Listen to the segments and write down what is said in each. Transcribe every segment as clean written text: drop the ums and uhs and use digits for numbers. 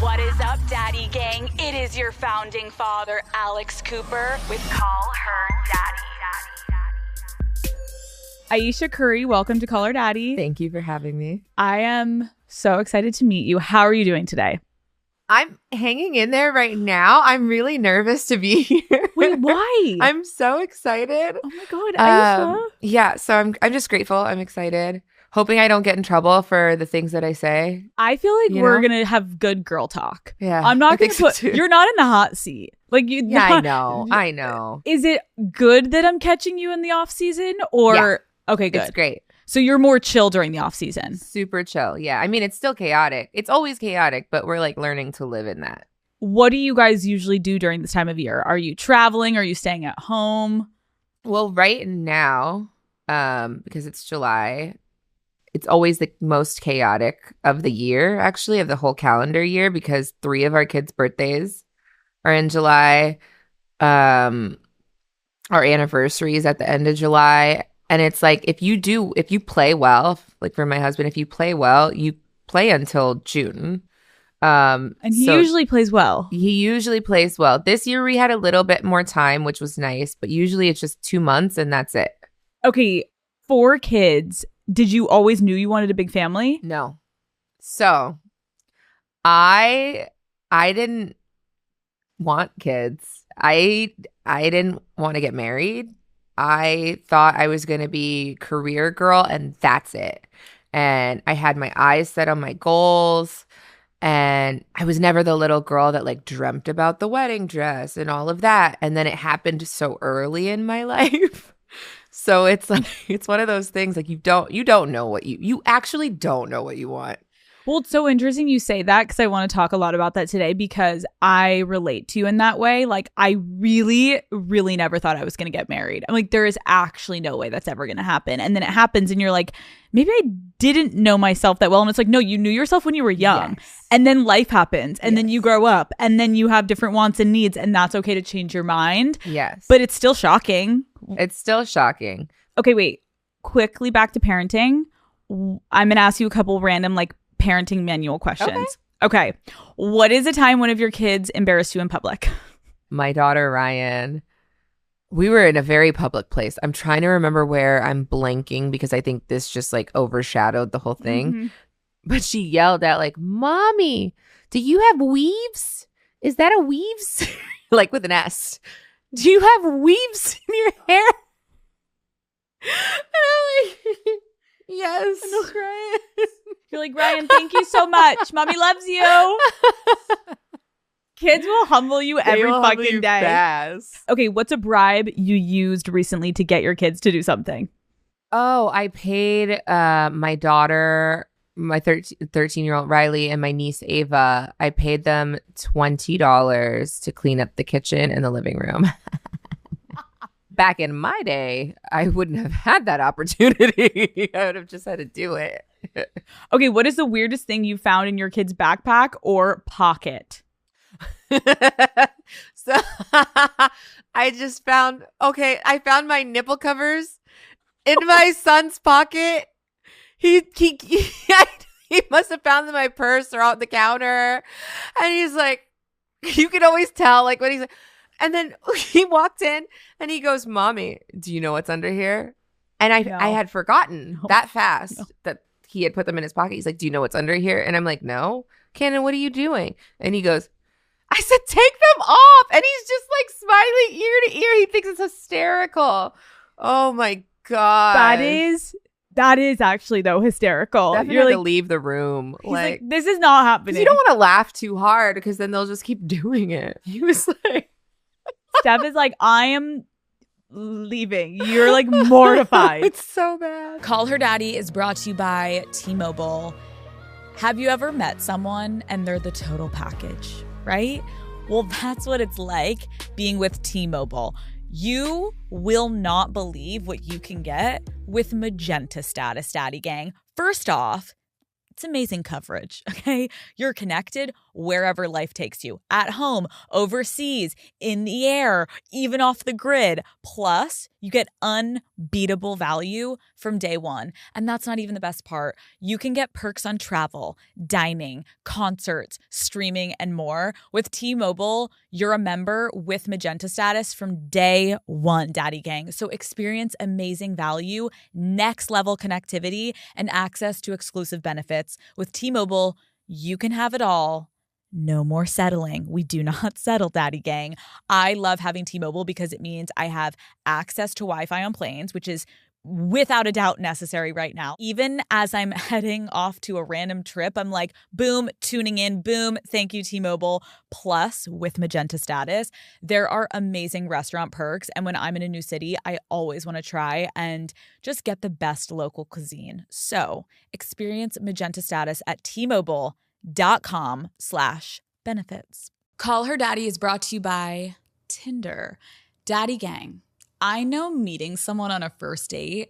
What is up, Daddy Gang? It is your founding father, Alex Cooper, with Call Her Daddy. Ayesha Curry, welcome to Call Her Daddy. Thank you for having me. I am so excited to meet you. How are you doing today? I'm hanging in there right now. I'm really nervous to be here. Wait, why? I'm so excited. Oh my God, Ayesha. Yeah, so I'm just grateful. I'm excited. Hoping I don't get in trouble for the things that I say. I feel like we're going to have good girl talk. Yeah. I'm not going to put, so you're not in the hot seat. Like you. Yeah, I know. Is it good that I'm catching you in the off season or? Yeah. Okay, good. It's great. So you're more chill during the off season. Super chill. Yeah. I mean, it's still chaotic. It's always chaotic, but we're like learning to live in that. What do you guys usually do during this time of year? Are you traveling? Are you staying at home? Well, right now, because it's July, it's always the most chaotic of the year, actually, of the whole calendar year, because 3 of our kids' birthdays are in July. Our anniversary is at the end of July. And it's like, if you play well, like for my husband, if you play well, you play until June. And he usually plays well. He usually plays well. This year we had a little bit more time, which was nice, but usually it's just 2 months and that's it. Okay, 4 kids. Did you always knew you wanted a big family? No. So I didn't want kids. I didn't want to get married. I thought I was going to be career girl and that's it. And I had my eyes set on my goals. And I was never the little girl that like dreamt about the wedding dress and all of that. And then it happened so early in my life. So it's like, it's one of those things like you don't know what you actually don't know what you want. Well, it's so interesting you say that because I want to talk a lot about that today because I relate to you in that way. Like, I really, really never thought I was going to get married. I'm like, there is actually no way that's ever going to happen. And then it happens and you're like, maybe I didn't know myself that well. And it's like, no, you knew yourself when you were young. Yes. And then life happens and then you grow up and then you have different wants and needs and that's okay to change your mind. Yes. But it's still shocking. It's still shocking. Okay, wait. Quickly back to parenting. I'm going to ask you a couple random like parenting manual questions. Okay. What is a time one of your kids embarrassed you in public? My daughter, Ryan, we were in a very public place. I'm trying to remember where. I'm blanking because I think this just like overshadowed the whole thing. Mm-hmm. But she yelled out like, "Mommy, do you have weaves? Is that a weaves?" Like with an S. "Do you have weaves in your hair?" And I'm like, yes. And I'm crying. You're like, "Ryan, thank you so much. Mommy loves you." Kids will humble you every fucking day. Fast. Okay, what's a bribe you used recently to get your kids to do something? Oh, I paid my daughter, my 13-year-old Riley, and my niece Ava, I paid them $20 to clean up the kitchen and the living room. Back in my day, I wouldn't have had that opportunity. I would have just had to do it. Okay, what is the weirdest thing you found in your kid's backpack or pocket? So I found my nipple covers in my son's pocket. He must have found them in my purse or out the counter. And he's like, you can always tell like when he's like, and then he walked in and he goes, "Mommy, do you know what's under here?" And I had forgotten that fast that he had put them in his pocket. He's like, "Do you know what's under here?" And I'm like, "No." "Cannon, what are you doing?" And he goes, I said, "Take them off." And he's just like smiling ear to ear. He thinks it's hysterical. Oh my God. That is actually though hysterical. Definitely You're like, to leave the room. Like, this is not happening. You don't want to laugh too hard because then they'll just keep doing it. He was like, Steph is like, "I am leaving." You're like mortified. It's so bad. Call Her Daddy is brought to you by T-Mobile. Have you ever met someone and they're the total package, right? Well, that's what it's like being with T-Mobile. You will not believe what you can get with Magenta status, Daddy Gang. First off, It's amazing coverage, okay? You're connected wherever life takes you. At home, overseas, in the air, even off the grid. Plus, you get unbeatable value from day one. And that's not even the best part. You can get perks on travel, dining, concerts, streaming, and more. With T-Mobile, you're a member with Magenta status from day one, Daddy Gang. So experience amazing value, next level connectivity, and access to exclusive benefits. With T-Mobile, you can have it all. No more settling. We do not settle, Daddy Gang. I love having T-Mobile because it means I have access to Wi-Fi on planes, which is without a doubt necessary right now. Even as I'm heading off to a random trip, I'm like, boom, tuning in, boom, thank you, T-Mobile. Plus, with Magenta status, there are amazing restaurant perks. And when I'm in a new city, I always want to try and just get the best local cuisine. So experience Magenta status at T-Mobile.com/benefits. Call Her Daddy is brought to you by Tinder. Daddy Gang. I know meeting someone on a first date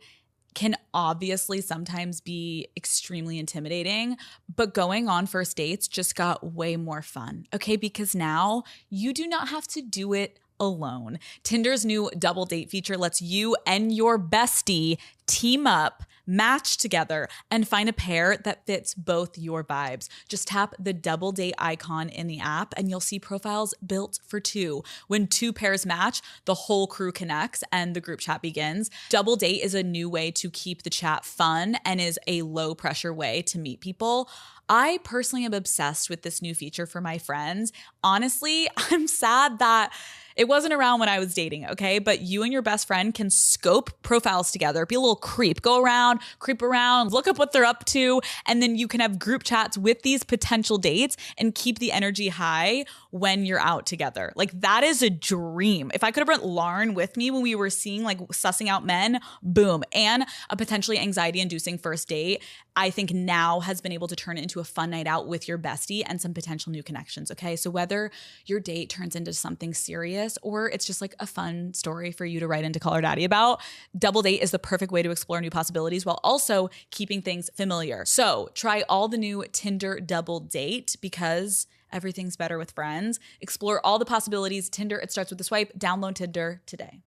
can obviously sometimes be extremely intimidating, but going on first dates just got way more fun, okay? Because now you do not have to do it alone. Tinder's new double date feature lets you and your bestie team up, match together, and find a pair that fits both your vibes. Just tap the double date icon in the app and you'll see profiles built for two. When two pairs match, the whole crew connects and the group chat begins. Double date is a new way to keep the chat fun and is a low pressure way to meet people. I personally am obsessed with this new feature for my friends. Honestly, I'm sad that it wasn't around when I was dating, okay? But you and your best friend can scope profiles together, be a little creep, go around, creep around, look up what they're up to, and then you can have group chats with these potential dates and keep the energy high when you're out together. Like, that is a dream. If I could have brought Lauren with me when we were seeing, like, sussing out men, boom. And a potentially anxiety-inducing first date, I think now has been able to turn it into a fun night out with your bestie and some potential new connections, okay? So whether your date turns into something serious or it's just like a fun story for you to write into Call Her Daddy about, Double Date is the perfect way to explore new possibilities while also keeping things familiar. So try all the new Tinder Double Date because everything's better with friends. Explore all the possibilities. Tinder, it starts with a swipe. Download Tinder today.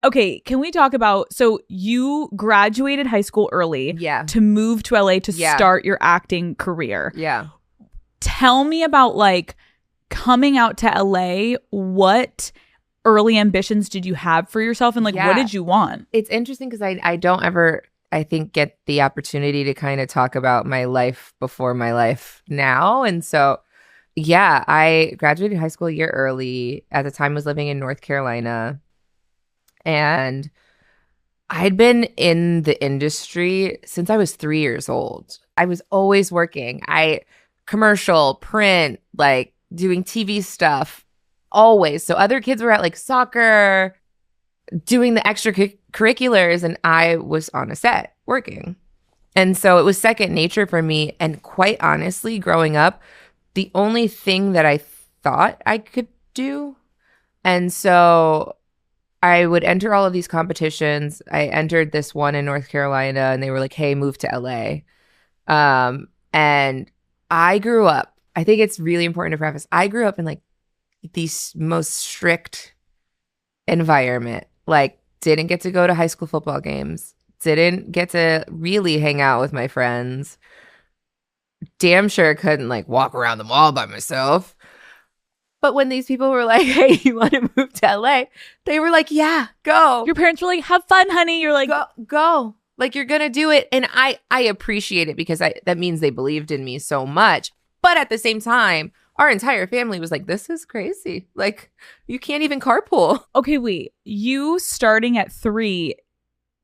Okay, can we talk about, so you graduated high school early to move to LA to start your acting career. Yeah. Tell me about, like, coming out to LA. What early ambitions did you have for yourself and, like, what did you want? It's interesting because I don't ever, I think, get the opportunity to kind of talk about my life before my life now. And so, yeah, I graduated high school a year early. At the time, I was living in North Carolina. And I'd been in the industry since I was 3 years old. I was always working. Commercial, print, like doing TV stuff, always. So other kids were at like soccer, doing the extracurriculars, and I was on a set working. And so it was second nature for me. And quite honestly, growing up, the only thing that I thought I could do. And so I would enter all of these competitions. I entered this one in North Carolina and they were like, hey, move to LA. And I grew up, I think it's really important to preface, I grew up in like the most strict environment. Like, didn't get to go to high school football games. Didn't get to really hang out with my friends. Damn sure couldn't like walk around the mall by myself. But when these people were like, hey, you want to move to LA? They were like, yeah, go. Your parents were like, have fun, honey. You're like, go. Like, you're going to do it. And I appreciate it because that means they believed in me so much. But at the same time, our entire family was like, this is crazy. Like, you can't even carpool. Okay, wait. You starting at 3,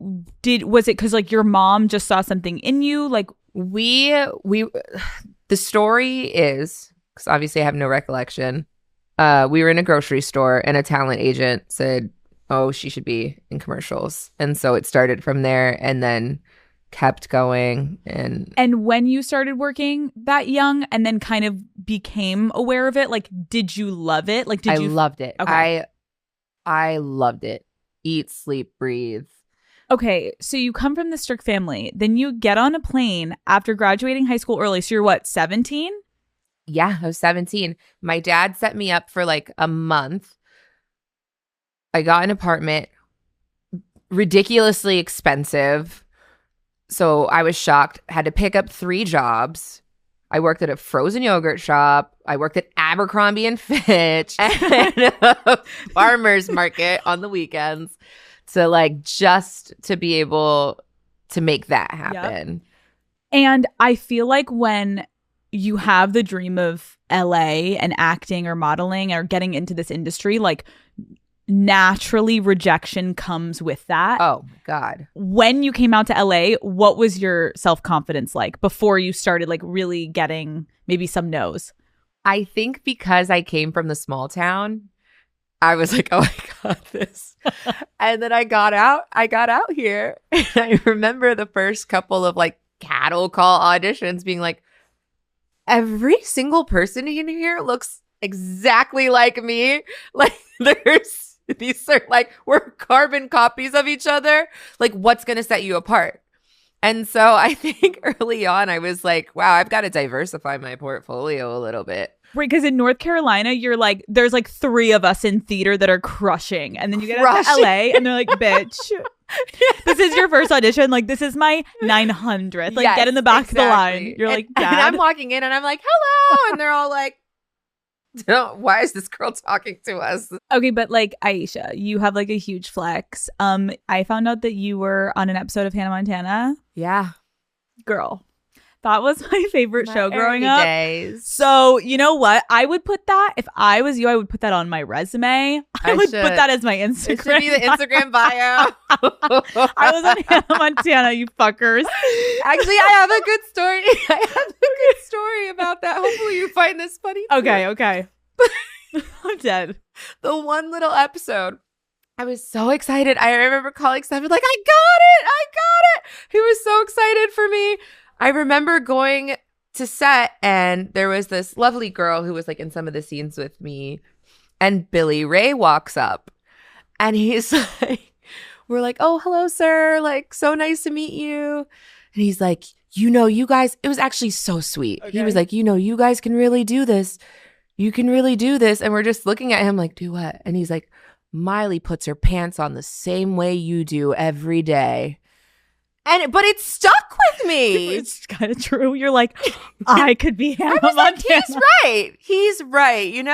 was it because like your mom just saw something in you? Like, the story is, because obviously I have no recollection. We were in a grocery store and a talent agent said, oh, she should be in commercials. And so it started from there and then kept going. And when you started working that young and then kind of became aware of it, like, did you love it? Like, I loved it. Okay. I loved it. Eat, sleep, breathe. Okay, so you come from the strict family, then you get on a plane after graduating high school early. So you're what, 17? Yeah, I was 17. My dad set me up for like a month. I got an apartment, ridiculously expensive. So I was shocked. Had to pick up 3 jobs. I worked at a frozen yogurt shop. I worked at Abercrombie and Fitch and a farmer's market on the weekends to like just to be able to make that happen. Yep. And I feel like when you have the dream of LA and acting or modeling or getting into this industry, like naturally rejection comes with that. Oh, God. When you came out to LA, what was your self-confidence like before you started like really getting maybe some no's? I think because I came from the small town, I was like, oh, I got this. And then I got out here. And I remember the first couple of like cattle call auditions being like, every single person in here looks exactly like me. Like these are like, we're carbon copies of each other. Like, what's going to set you apart? And so I think early on, I was like, wow, I've got to diversify my portfolio a little bit. Right, because in North Carolina, you're like, there's like 3 of us in theater that are crushing. And then you get out to LA and they're like, bitch, this is your first audition. Like, this is my 900th. Like, get in the back of the line. You're like, Dad. And I'm walking in and I'm like, hello. And they're all like, why is this girl talking to us? Okay, but like Ayesha, you have like a huge flex. I found out that you were on an episode of Hannah Montana. Yeah. Girl. That was my favorite show growing up. Days. So, you know what? I would put that, if I was you, I would put that on my resume. I would put that as my Instagram. It should be the Instagram bio. I was on Hannah Montana, you fuckers. Actually, I have a good story. I have a good story about that. Hopefully you find this funny too. Okay. I'm dead. The one little episode. I was so excited. I remember calling Stephen like, I got it. He was so excited for me. I remember going to set and there was this lovely girl who was like in some of the scenes with me, and Billy Ray walks up and he's like, we're like, oh, hello, sir. Like, so nice to meet you. And he's like, you guys, it was actually so sweet. Okay. He was like, you guys can really do this. You can really do this. And we're just looking at him like, do what? And he's like, Miley puts her pants on the same way you do every day. But it stuck with me. It's kind of true. You're like, I could be Hannah Montana. Like, he's right. You're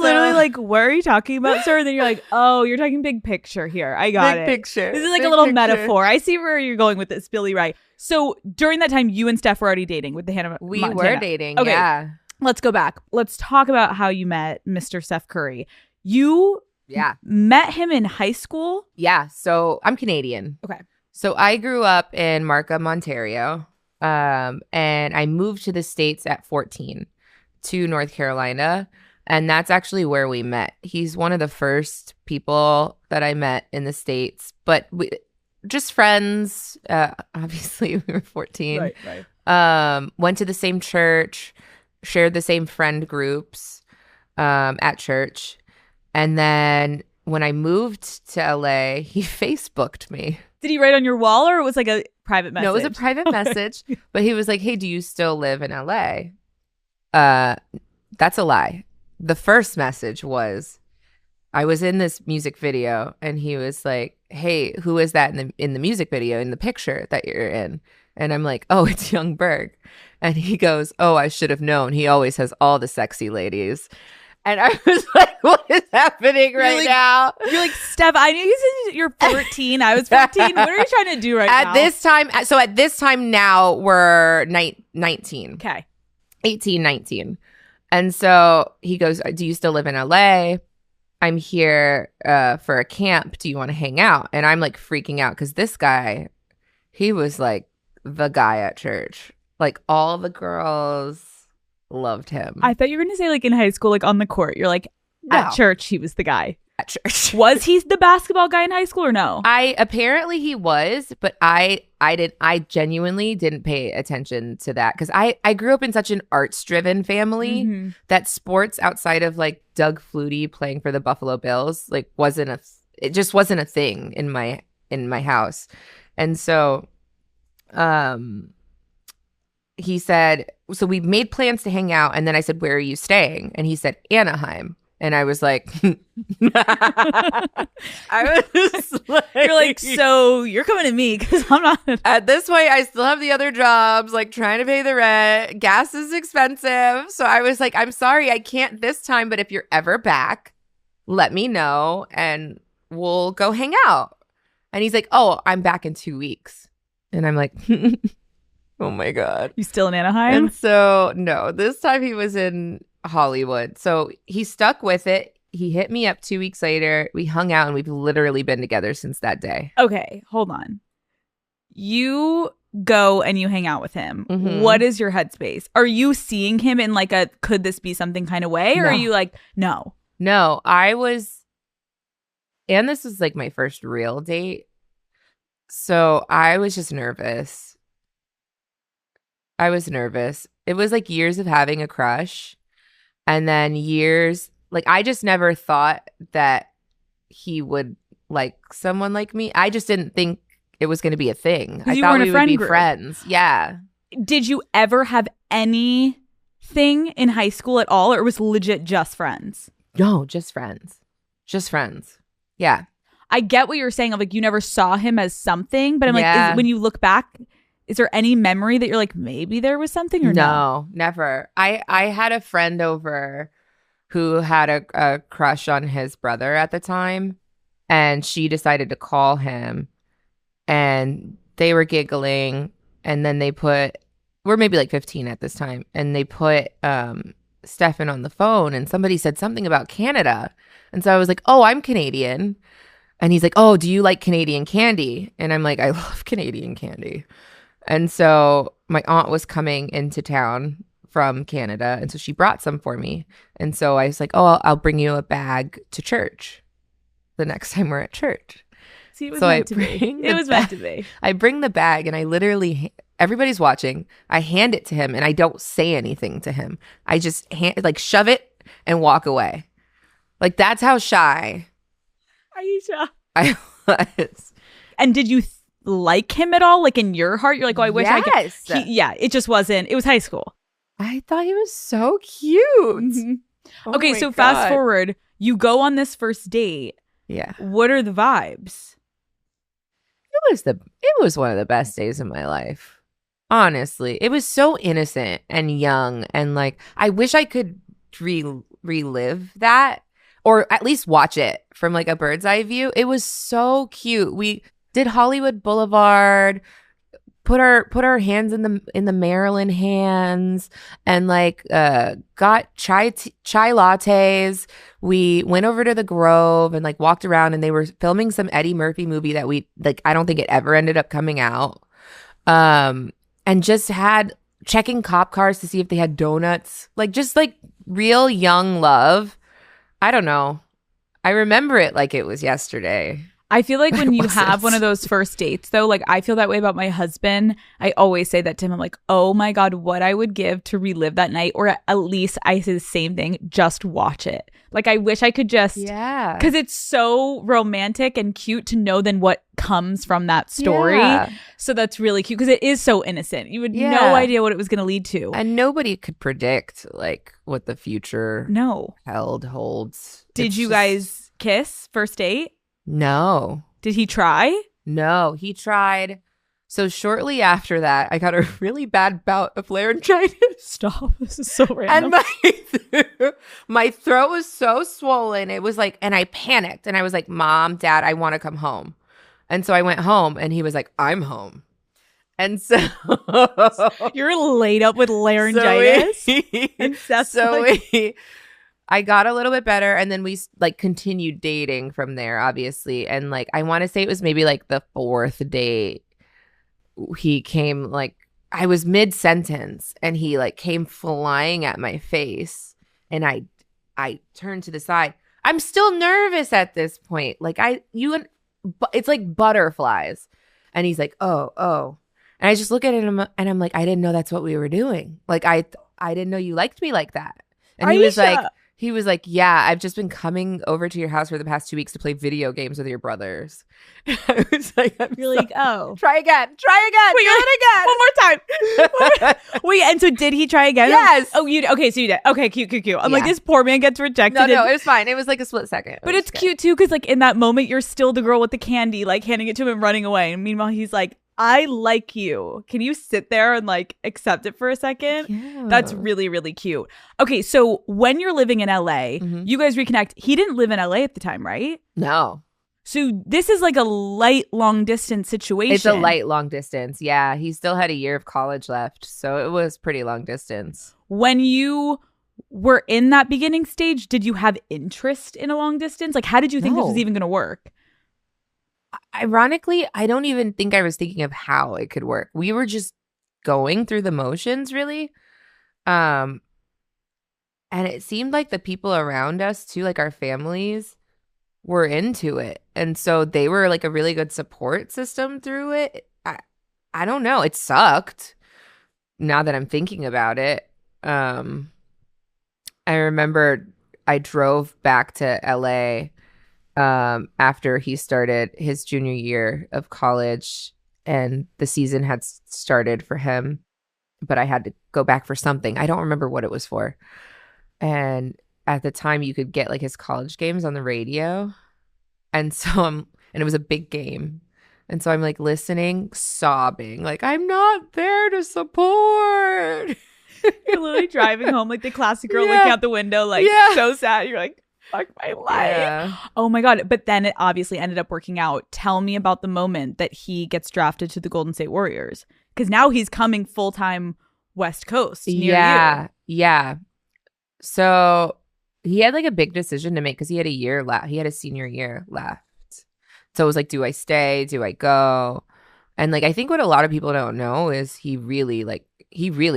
literally like, what are you talking about, sir? And then you're like, oh, you're talking big picture here. I got it. Big picture. This is like a little metaphor. I see where you're going with this, Billy Ray. So during that time, you and Steph were already dating with the Hannah Montana. We were dating, okay, yeah. Let's go back. Let's talk about how you met Mr. Steph Curry. You met him in high school? Yeah. So I'm Canadian. Okay. So I grew up in Markham, Ontario, and I moved to the States at 14 to North Carolina, and that's actually where we met. He's one of the first people that I met in the States, but just friends. Obviously, we were 14. Right. Went to the same church, shared the same friend groups at church. And then when I moved to LA, he Facebooked me. Did he write on your wall or it was like a private message? No, it was a private message. But he was like, hey, do you still live in LA? That's a lie. The first message was, I was in this music video and he was like, hey, who is that in the music video, in the picture that you're in? And I'm like, oh, it's Young Berg. And he goes, oh, I should have known. He always has all the sexy ladies. And I was like, what is happening now? You're like, Steph, I knew you said you're 14. I was 15. What are you trying to do now? At this time now, we're 19. Okay. 18, 19. And so he goes, do you still live in LA? I'm here for a camp. Do you want to hang out? And I'm like freaking out because this guy, he was like the guy at church. Like all the girls loved him. I thought you were going to say like in high school, like on the court. You're like, at church, he was the guy. At church. Was he the basketball guy in high school or no? Apparently he was, but I genuinely didn't pay attention to that because I grew up in such an arts-driven family that sports outside of like Doug Flutie playing for the Buffalo Bills like wasn't it just wasn't a thing in my house. And so he said, so we made plans to hang out, and then I said, where are you staying? And he said, Anaheim. And I was like, I was like, You're like, so you're coming to me because I'm not. At this point, I still have the other jobs, like trying to pay the rent. Gas is expensive. So I was like, I'm sorry, I can't this time. But if you're ever back, let me know and we'll go hang out. And he's like, oh, I'm back in 2 weeks. And I'm like, oh my God. You still in Anaheim? And so, no, this time he was in Hollywood. So he stuck with it. He hit me up 2 weeks later. We hung out and we've literally been together since that day. Okay, hold on. You go and you hang out with him. Mhm. What is your headspace? Are you seeing him in like a could this be something kind of way? Or No. are you like, no? No, I was, and this was like my first real date. So I was just nervous. I was nervous. It was like years of having a crush. And then years, like I just never thought that he would like someone like me. I just didn't think it was going to be a thing. I you thought weren't a we would friend be group. friends. Yeah. Did you ever have anything in high school at all? Or it was legit just friends? No, just friends. Just friends. Yeah. I get what you're saying of like you never saw him as something, but I'm Yeah. like, when you look back, is there any memory that you're like, maybe there was something or no? No, never. I had a friend over who had a crush on his brother at the time, and she decided to call him, and they were giggling, and then we're maybe like 15 at this time, and they put Stefan on the phone, and somebody said something about Canada. And so I was like, oh, I'm Canadian. And he's like, oh, do you like Canadian candy? And I'm like, I love Canadian candy. And so my aunt was coming into town from Canada, and so she brought some for me. And so I was like, oh, I'll bring you a bag to church the next time we're at church. See, it was So meant to be. bring It the was meant to be. I bring the bag, and I literally, everybody's watching. I hand it to him, and I don't say anything to him. I just shove it and walk away. Like, that's how shy Ayesha. I was. And did you like him at all? Like in your heart, you're like, oh, I wish I could. Yes. Yeah, it just wasn't. It was high school. I thought he was so cute. Mhm. Oh Okay, my so fast God. forward, you go on this first date. Yeah. What are the vibes? It was one of the best days of my life. Honestly, it was so innocent and young, and like I wish I could relive that, or at least watch it from like a bird's eye view. It was so cute. We did Hollywood Boulevard, put our hands in the Maryland hands, and like got chai lattes. We went over to the Grove and like walked around, and they were filming some Eddie Murphy movie that we like. I don't think it ever ended up coming out. And just had checking cop cars to see if they had donuts, like just like real young love. I don't know. I remember it like it was yesterday. I feel like when you wasn't. have one of those first dates, though, like I feel that way about my husband. I always say that to him. I'm like, oh my God, what I would give to relive that night. Or at least I say the same thing, just watch it. Like I wish I could just, Yeah. because it's so romantic and cute to know then what comes from that story. Yeah. So that's really cute because it is so innocent. You had Yeah. no idea what it was going to lead to. And nobody could predict like what the future No. holds. Did It's you just- guys kiss first date? No. Did he try? No, he tried. So shortly after that, I got a really bad bout of laryngitis. Stop. This is so random. And my throat was so swollen. It was like, and I panicked, and I was like, Mom, Dad, I want to come home. And so I went home, and he was like, I'm home. And so You're laid up with laryngitis. I got a little bit better, and then we like continued dating from there, obviously. And like I want to say it was maybe like the fourth date. He came like I was mid-sentence, and he like came flying at my face, and I turned to the side. I'm still nervous at this point. Like it's like butterflies. And he's like, oh. And I just look at him, and I'm like, I didn't know that's what we were doing. Like I didn't know you liked me like that. And he was Ayesha. like, He was like, yeah, I've just been coming over to your house for the past 2 weeks to play video games with your brothers. I was like, You're like, oh. try again. Wait, do it One more time. Wait, and so did he try again? Yes. Oh, okay, so you did. Okay, cute. I'm like, Yeah. this poor man gets rejected. No, it was fine. It was like a split second. But it's cute too, because like in that moment, you're still the girl with the candy, like handing it to him and running away. And meanwhile, he's like, I like you. Can you sit there and like accept it for a second? Yeah. That's really, really cute. Okay, so when you're living in LA, you guys reconnect. He didn't live in LA at the time, right? No. So this is like a light long distance situation. It's a light long distance. Yeah. He still had a year of college left. So it was pretty long distance. When you were in that beginning stage, did you have interest in a long distance? Like, how did you think this was even going to work? Ironically, I don't even think I was thinking of how it could work. We were just going through the motions, really. And it seemed like the people around us too, like our families, were into it. And so they were like a really good support system through it. I don't know. It sucked now that I'm thinking about it. I remember I drove back to LA after he started his junior year of college, and the season had started for him, but I had to go back for something. I don't remember what it was for. And at the time you could get like his college games on the radio. And so and it was a big game. And so I'm like listening, sobbing, like, I'm not there to support. You're literally driving home like the classic girl looking out the window, like so sad. You're like, fuck my life. Yeah. Oh my God. But then it obviously ended up working out. Tell me about the moment that he gets drafted to the Golden State Warriors. Because now he's coming full-time West Coast near you. Yeah. So he had like a big decision to make because he had a year left. He had a senior year left. So it was like, do I stay? Do I go? And like, I think what a lot of people don't know is he really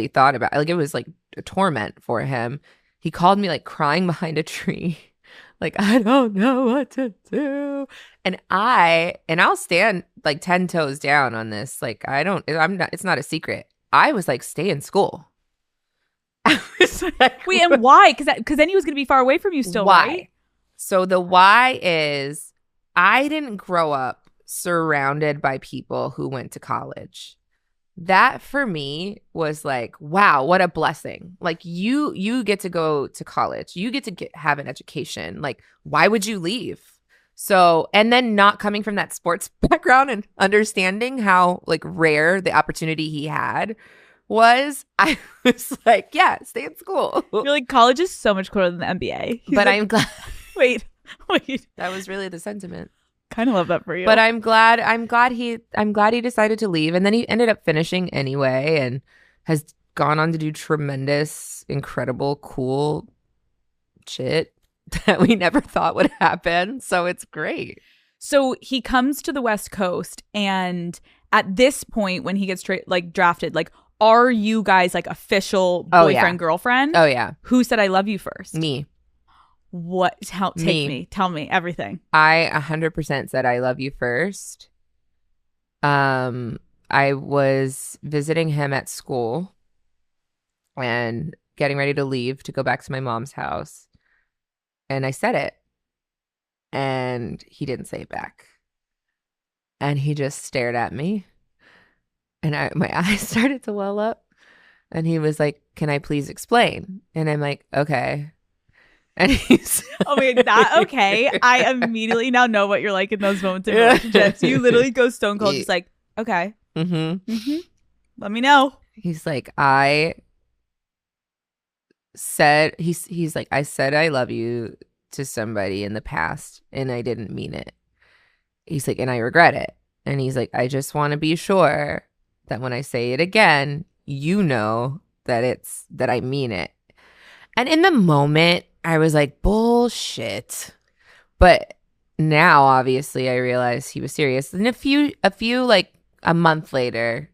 thought about it. Like, it was like a torment for him. He called me like crying behind a tree. Like, I don't know what to do. And I'll stand like 10 toes down on this. Like, it's not a secret. I was like, stay in school. I was like, wait, and why? Because then he was going to be far away from you still, why? Right? So the why is I didn't grow up surrounded by people who went to college. That for me was like, wow, what a blessing. Like you get to go to college. You get to have an education. Like, why would you leave? So, and then not coming from that sports background and understanding how like rare the opportunity he had was, I was like, yeah, stay in school. You're like, college is so much cooler than the NBA. But like, I'm glad. Wait. That was really the sentiment. Kind of love that for you. But I'm glad he decided to leave, and then he ended up finishing anyway and has gone on to do tremendous, incredible, cool shit that we never thought would happen. So it's great. So he comes to the West Coast, and at this point when he gets drafted, like, are you guys like official boyfriend girlfriend? Oh yeah. Who said I love you first? Me. What? Tell me everything. I 100% said I love you first. I was visiting him at school and getting ready to leave to go back to my mom's house. And I said it. And he didn't say it back. And he just stared at me. And my eyes started to well up. And he was like, can I please explain? And I'm like, okay. And he's oh my God, that okay. I immediately now know what you're like in those moments in relationships. You literally go stone cold, just like, okay. Let me know. He's like, I said I love you to somebody in the past and I didn't mean it. He's like, and I regret it. And he's like, I just want to be sure that when I say it again, you know that I mean it. And in the moment, I was like, bullshit. But now, obviously, I realized he was serious. And a month later,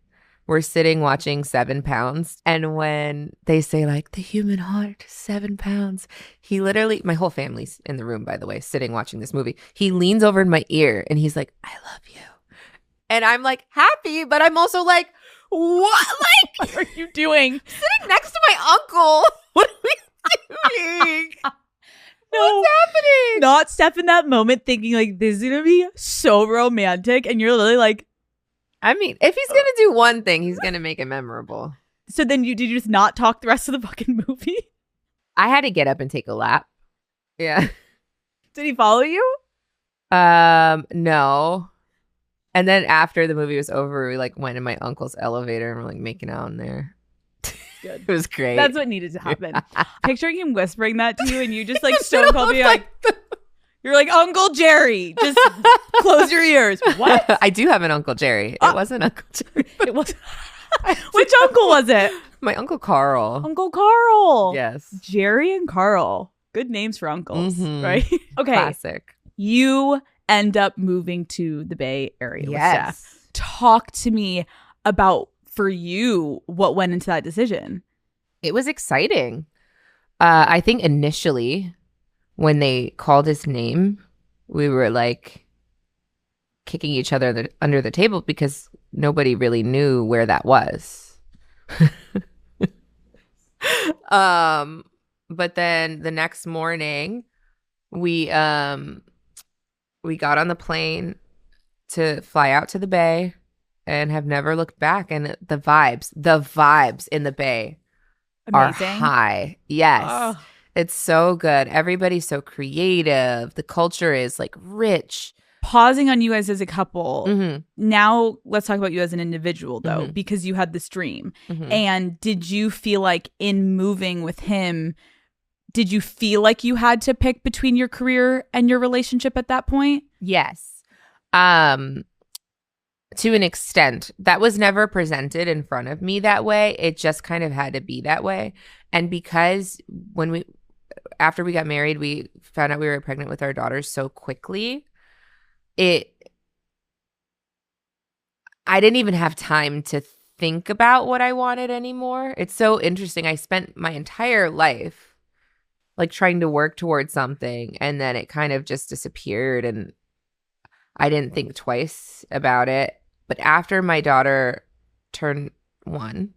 we're sitting watching 7 Pounds. And when they say, like, the human heart, 7 pounds, he literally, my whole family's in the room, by the way, sitting watching this movie. He leans over in my ear and he's like, I love you. And I'm like, happy, but I'm also like, what? Like, what are you doing? Sitting next to my uncle. What are we doing? No, What's happening? not Steph in that moment thinking like this is gonna be so romantic, and you're literally like, I mean, if he's gonna do one thing, he's gonna make it memorable. so then did you just not talk the rest of the fucking movie? I had to get up and take a lap. Yeah. Did he follow you? No. And then after the movie was over, we like went in my uncle's elevator and we're like making out in there. Good. It was great. That's what needed to happen. Picturing him whispering that to you and you just like stone cold being like, you're like, Uncle Jerry, just close your ears. What? I do have an Uncle Jerry. It wasn't Uncle Jerry. It was. Which uncle was it? My Uncle Carl. Uncle Carl. Yes. Jerry and Carl. Good names for uncles, right? Okay. Classic. You end up moving to the Bay Area with Yes. Steph. Talk to me about, for you, what went into that decision. It was exciting. I think initially when they called his name, we were like kicking each other under the table because nobody really knew where that was. But then the next morning we got on the plane to fly out to the Bay and have never looked back. And the vibes in the Bay Amazing. are high. Yes. Oh. It's so good. Everybody's so creative. The culture is like rich. Pausing on you guys as a couple. Mm-hmm. Now let's talk about you as an individual though, Mhm. because you had this dream. Mm-hmm. And did you feel like in moving with him, did you feel like you had to pick between your career and your relationship at that point? Yes. To an extent. That was never presented in front of me that way. It just kind of had to be that way. And because after we got married, we found out we were pregnant with our daughters so quickly, I didn't even have time to think about what I wanted anymore. It's so interesting. I spent my entire life like trying to work towards something, and then it kind of just disappeared, and I didn't think twice about it. But after my daughter turned 1,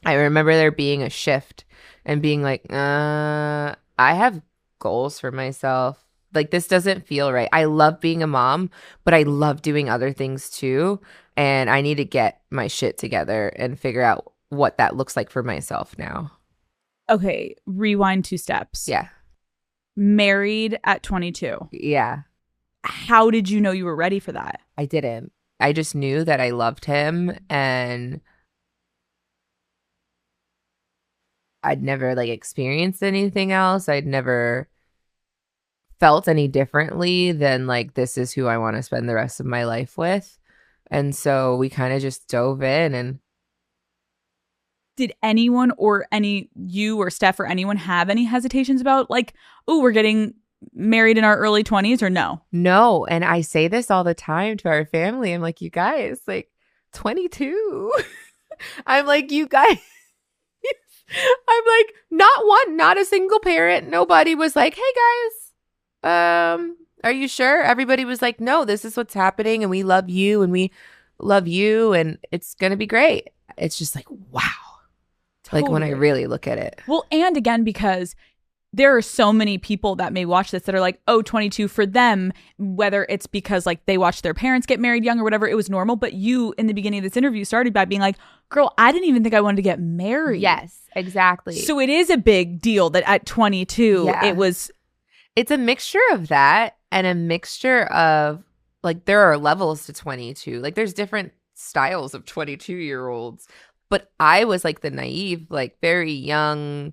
I remember there being a shift and being like, I have goals for myself. Like, this doesn't feel right. I love being a mom, but I love doing other things too. And I need to get my shit together and figure out what that looks like for myself now. Okay, rewind 2 steps. Yeah. Married at 22. Yeah. How did you know you were ready for that? I didn't. I just knew that I loved him, and I'd never like experienced anything else. I'd never felt any differently than like, this is who I want to spend the rest of my life with. And so we kind of just dove in. And did anyone or you or Steph or anyone have any hesitations about like, oh, we're getting married in our early 20s, or no? No. And I say this all the time to our family. I'm like, you guys, like 22. I'm like, you guys. I'm like, not a single parent. Nobody was like, hey guys, are you sure? Everybody was like, no, this is what's happening, and we love you, and it's gonna be great. It's just like, wow. Totally. Like when I really look at it. Well, and again, because there are so many people that may watch this that are like, oh, 22 for them, whether it's because like they watched their parents get married young or whatever, it was normal. But you, in the beginning of this interview, started by being like, girl, I didn't even think I wanted to get married. Yes, exactly. So it is a big deal that at 22, Yeah. It's a mixture of that and a mixture of like, there are levels to 22. Like there's different styles of 22-year-olds. But I was like the naive, like very young,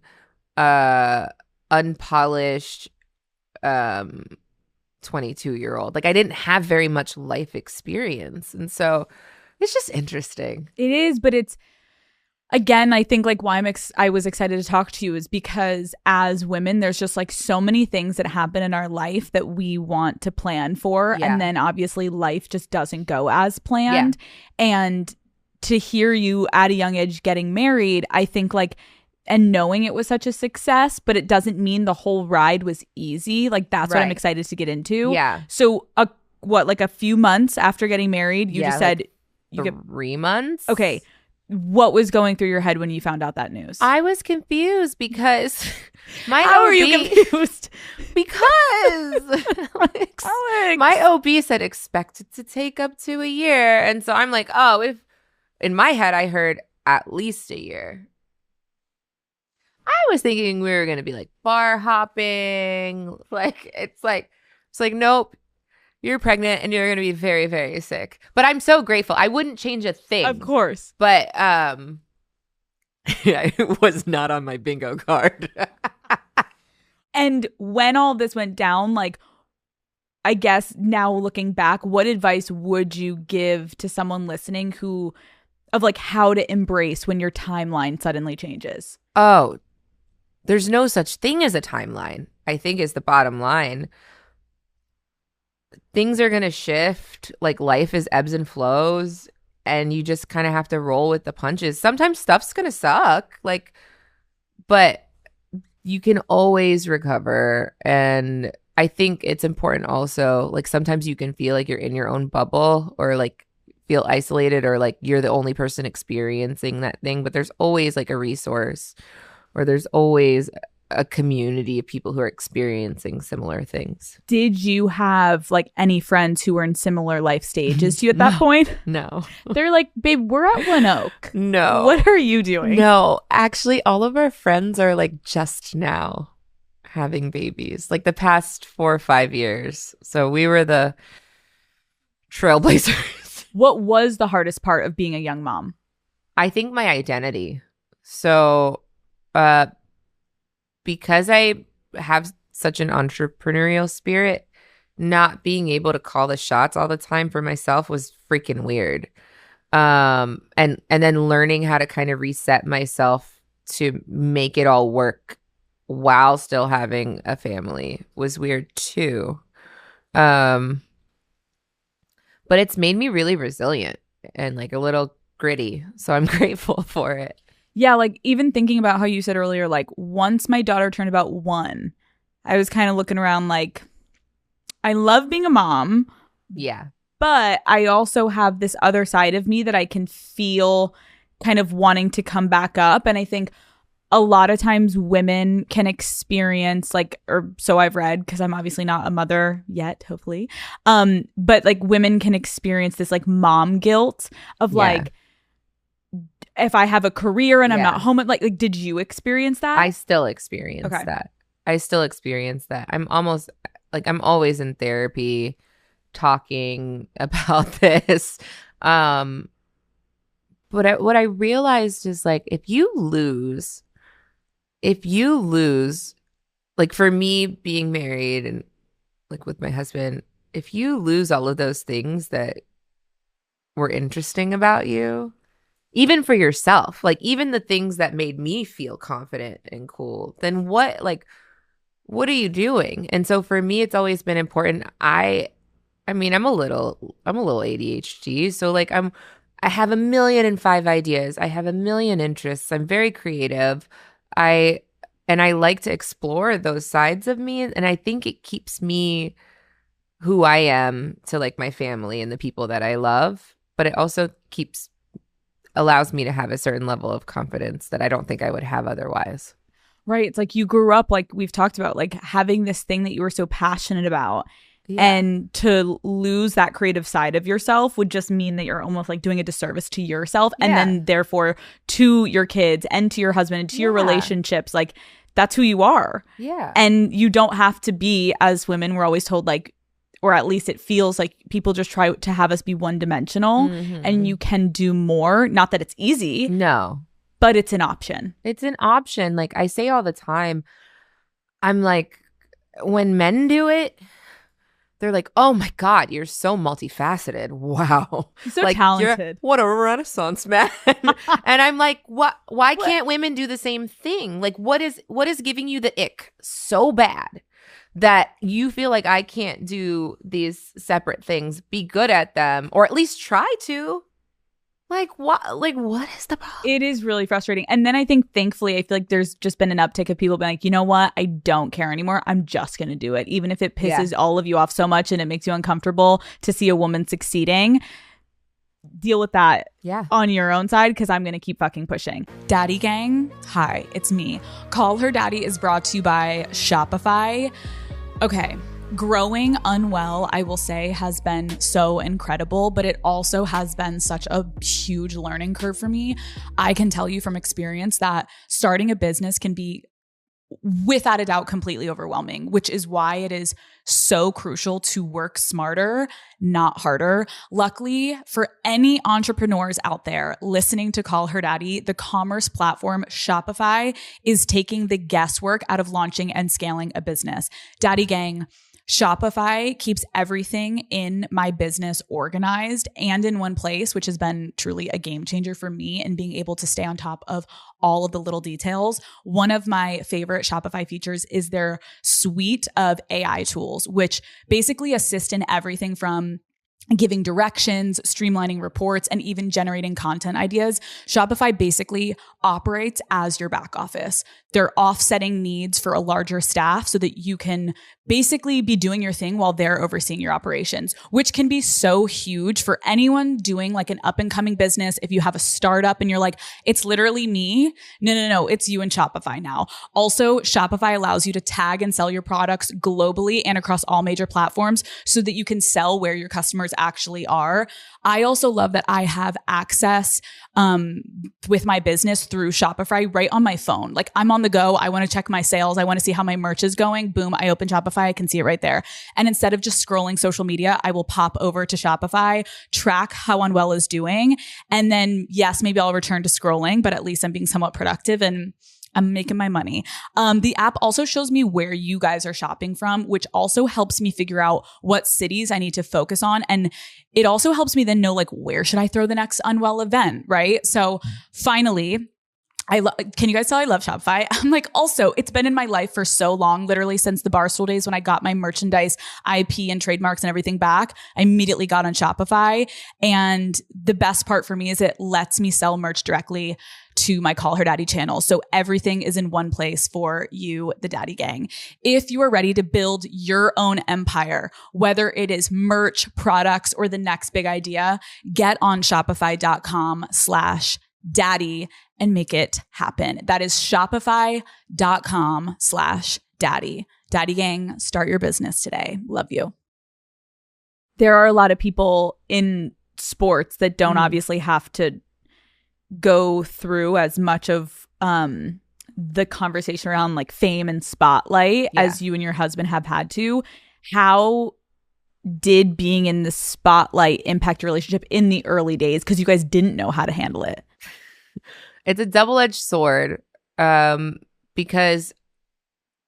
unpolished 22-year-old. Like I didn't have very much life experience. And so it's just interesting. It is, but it's, again, I think like why I was excited to talk to you is because as women, there's just like so many things that happen in our life that we want to plan for. Yeah. And then obviously life just doesn't go as planned. Yeah. And to hear you at a young age getting married, I think like, and knowing it was such a success, but it doesn't mean the whole ride was easy. Like that's what I'm excited to get into. Yeah. So like a few months after getting married, you just said like 3 months. Okay. what was going through your head when you found out that news? I was confused because How are you confused? Because Alex. my OB said expected to take up to a year. And so I'm like, oh, if in my head I heard at least a year. I was thinking we were going to be like bar hopping. It's like, nope, you're pregnant and you're going to be very, very sick. But I'm so grateful. I wouldn't change a thing. Of course. But it was not on my bingo card. And when all this went down, like, I guess now looking back, what advice would you give to someone listening of like how to embrace when your timeline suddenly changes? Oh, there's no such thing as a timeline, I think, is the bottom line. Things are going to shift. Like, life is ebbs and flows, and you just kind of have to roll with the punches. Sometimes stuff's going to suck, but you can always recover. And I think it's important also, like, sometimes you can feel like you're in your own bubble or like feel isolated or like you're the only person experiencing that thing. But there's always like a resource, or there's always a community of people who are experiencing similar things. Did you have like any friends who were in similar life stages to you at that point? No. They're like, babe, we're at One Oak. No. What are you doing? No, actually, all of our friends are like just now having babies, like the past 4 or 5 years. So we were the trailblazers. What was the hardest part of being a young mom? I think my identity. So, because I have such an entrepreneurial spirit, not being able to call the shots all the time for myself was freaking weird. And then learning how to kind of reset myself to make it all work while still having a family was weird too. But it's made me really resilient and like a little gritty. So I'm grateful for it. Yeah, like even thinking about how you said earlier, like once my daughter turned about 1, I was kind of looking around like, I love being a mom. Yeah. But I also have this other side of me that I can feel kind of wanting to come back up. And I think a lot of times women can experience like, or so I've read, because I'm obviously not a mother yet, hopefully. But like women can experience this like mom guilt of like, if I have a career and I'm not home, like did you experience that? I still experience that. I still experience that. I'm always in therapy talking about this. But what I realized is like, if you lose, like for me being married and like with my husband, if you lose all of those things that were interesting about you, even for yourself, like even the things that made me feel confident and cool, then what are you doing? And so for me, it's always been important. I mean, I'm a little ADHD. So like I have 1,000,005 ideas. I have 1,000,000 interests. I'm very creative. I like to explore those sides of me. And I think it keeps me who I am to like my family and the people that I love. But it also allows me to have a certain level of confidence that I don't think I would have otherwise. Right. It's like you grew up, like we've talked about, like having this thing that you were so passionate about. Yeah. And to lose that creative side of yourself would just mean that you're almost like doing a disservice to yourself and then therefore to your kids and to your husband and to your relationships. Like that's who you are. Yeah. And you don't have to be, as women, we're always told like, or at least it feels like people just try to have us be one-dimensional and you can do more. Not that it's easy. No. But it's an option. It's an option. Like I say all the time, I'm like, when men do it, they're like, oh my God, you're so multifaceted. Wow. You're so talented. What a Renaissance man. And I'm like, why can't women do the same thing? Like what is giving you the ick so bad that you feel like I can't do these separate things, be good at them, or at least try to? Like what is the problem? It is really frustrating. And then I think thankfully I feel like there's just been an uptick of people being like, you know what? I don't care anymore. I'm just going to do it. Even if it pisses all of you off so much and it makes you uncomfortable to see a woman succeeding. deal with that Yeah. on your own side, because I'm going to keep fucking pushing. Daddy gang, hi, it's me. Call Her Daddy is brought to you by Shopify. Okay, growing unwell, I will say, has been so incredible, but it also has been such a huge learning curve for me. I can tell you from experience that starting a business can be, without a doubt, completely overwhelming, which is why it is so crucial to work smarter, not harder. Luckily, for any entrepreneurs out there listening to Call Her Daddy, the commerce platform Shopify is taking the guesswork out of launching and scaling a business. Daddy gang, Shopify keeps everything in my business organized and in one place, which has been truly a game changer for me in being able to stay on top of all of the little details. One of my favorite Shopify features is their suite of AI tools, which basically assist in everything from giving directions, streamlining reports, and even generating content ideas. Shopify basically operates as your back office. They're offsetting needs for a larger staff so that you can basically be doing your thing while they're overseeing your operations, which can be so huge for anyone doing like an up and coming business. If you have a startup and you're like, it's literally me. No, it's you in Shopify now. Also, Shopify allows you to tag and sell your products globally and across all major platforms so that you can sell where your customers actually are. I also love that I have access with my business through Shopify right on my phone. Like I'm on the go. I want to check my sales. I want to see how my merch is going. Boom. I open Shopify. I can see it right there. And instead of just scrolling social media, I will pop over to Shopify, track how Unwell is doing. And then yes, maybe I'll return to scrolling, but at least I'm being somewhat productive and I'm making my money. The app also shows me where you guys are shopping from, which also helps me figure out what cities I need to focus on. And it also helps me then know like, where should I throw the next Unwell event, right? So finally, can you guys tell I love Shopify? I'm like, also, it's been in my life for so long, literally since the Barstool days when I got my merchandise, IP and trademarks and everything back. I immediately got on Shopify. And the best part for me is it lets me sell merch directly to my Call Her Daddy channel. So everything is in one place for you, the Daddy Gang. If you are ready to build your own empire, whether it is merch, products, or the next big idea, get on shopify.com/daddy and make it happen. That is shopify.com/daddy. Daddy Gang, start your business today. Love you. There are a lot of people in sports that don't obviously have to go through as much of the conversation around like fame and spotlight as you and your husband have had to. How did being in the spotlight impact your relationship in the early days? Because you guys didn't know how to handle it. It's a double-edged sword because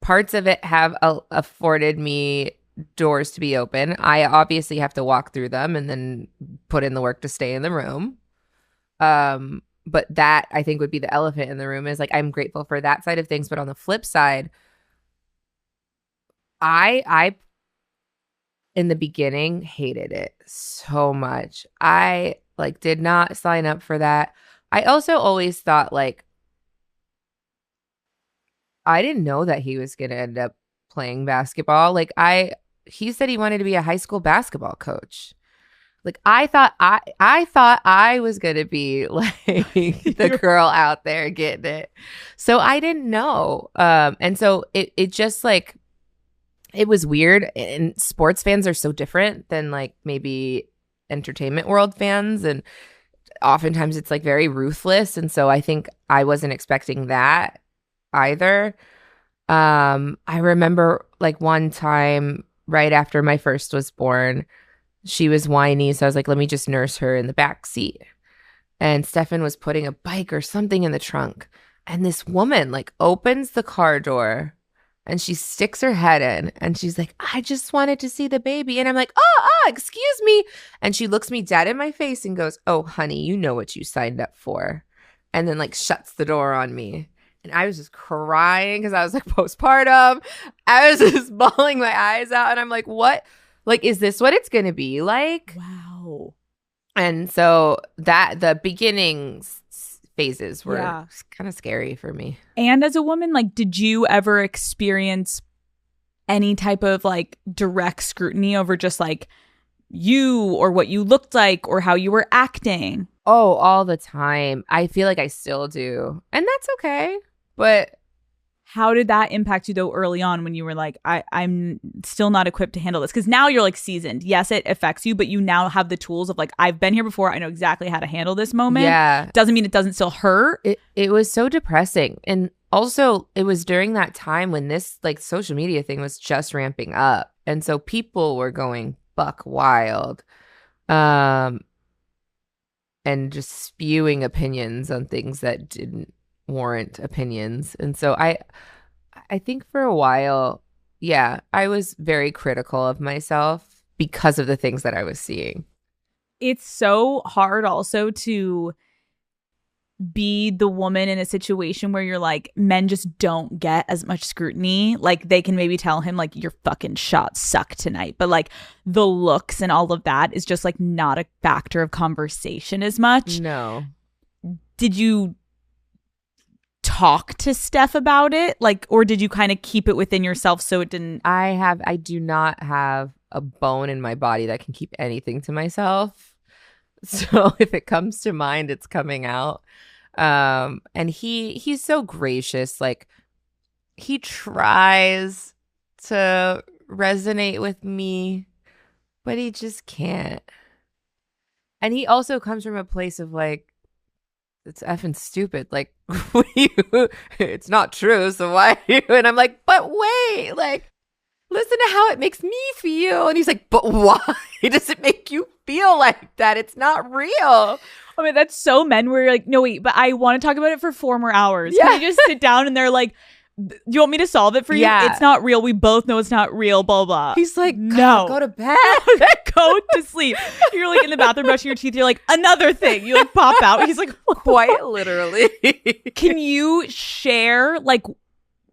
parts of it have afforded me doors to be open. I obviously have to walk through them and then put in the work to stay in the room. But that I think would be the elephant in the room is like, I'm grateful for that side of things. But on the flip side, I in the beginning hated it so much. I like did not sign up for that. I also always thought like, I didn't know that he was going to end up playing basketball. Like he said he wanted to be a high school basketball coach. Like I thought I was going to be like the girl out there getting it. So I didn't know. And so it just like, it was weird. And sports fans are so different than like maybe entertainment world fans. And oftentimes it's like very ruthless. And so I think I wasn't expecting that either. I remember like one time right after my first was born, she was whiny. So I was like, let me just nurse her in the back seat. And Stefan was putting a bike or something in the trunk. And this woman like opens the car door and she sticks her head in and she's like, I just wanted to see the baby. And I'm like, excuse me. And she looks me dead in my face and goes, oh, honey, you know what you signed up for. And then like shuts the door on me. And I was just crying because I was like postpartum. I was just bawling my eyes out. And I'm like, what? Like, is this what it's going to be like? Wow. And so that the beginning phases were kind of scary for me. And as a woman, like, did you ever experience any type of like direct scrutiny over just like you or what you looked like or how you were acting? Oh, all the time. I feel like I still do. And that's okay. But how did that impact you though early on when you were like, I'm still not equipped to handle this? Because now you're like seasoned. Yes, it affects you, but you now have the tools of like, I've been here before. I know exactly how to handle this moment. Yeah. Doesn't mean it doesn't still hurt. It was so depressing. And also it was during that time when this like social media thing was just ramping up. And so people were going buck wild. And just spewing opinions on things that didn't warrant opinions. And so I think for a while, yeah, I was very critical of myself because of the things that I was seeing. It's so hard also to be the woman in a situation where you're like, men just don't get as much scrutiny. Like they can maybe tell him like, your fucking shots suck tonight, but like the looks and all of that is just like not a factor of conversation as much. No. Did you talk to Steph about it? Like, or did you kind of keep it within yourself so it didn't? I do not have a bone in my body that can keep anything to myself. So if it comes to mind, it's coming out. And he's so gracious. Like he tries to resonate with me, but he just can't. And he also comes from a place of like, it's effing stupid. Like, it's not true. So why are you? And I'm like, but wait, like, listen to how it makes me feel. And he's like, but why does it make you feel like that? It's not real. I mean, that's so men where you're like, no, wait, but I want to talk about it for 4 more hours. Yeah. Can we just sit down? And they're like, do you want me to solve it for you? Yeah. It's not real. We both know it's not real, blah, blah. He's like, no. Go to bed. Go to sleep. You're like in the bathroom brushing your teeth. You're like, another thing. You like pop out. He's like, quite literally. Can you share like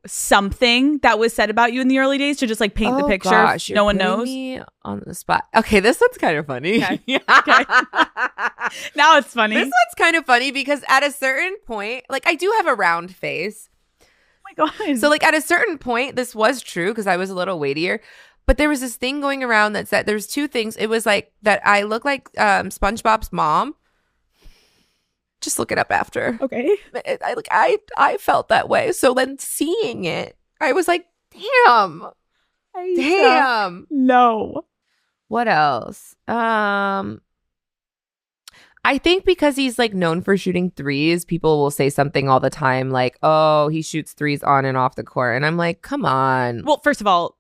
something that was said about you in the early days to just like paint the picture? Gosh, no one knows. Me on the spot. Okay, this one's kind of funny. Okay. Okay. Now it's funny. This one's kind of funny because at a certain point, like I do have a round face. Oh my God. So like at a certain point, this was true because I was a little weightier. But there was this thing going around that said there's 2 things. It was like that I look like SpongeBob's mom. Just look it up after. Okay. I felt that way. So then seeing it, I was like, damn. Damn. No. What else? I think because he's like known for shooting threes, people will say something all the time like, oh, he shoots threes on and off the court. And I'm like, come on. Well, first of all,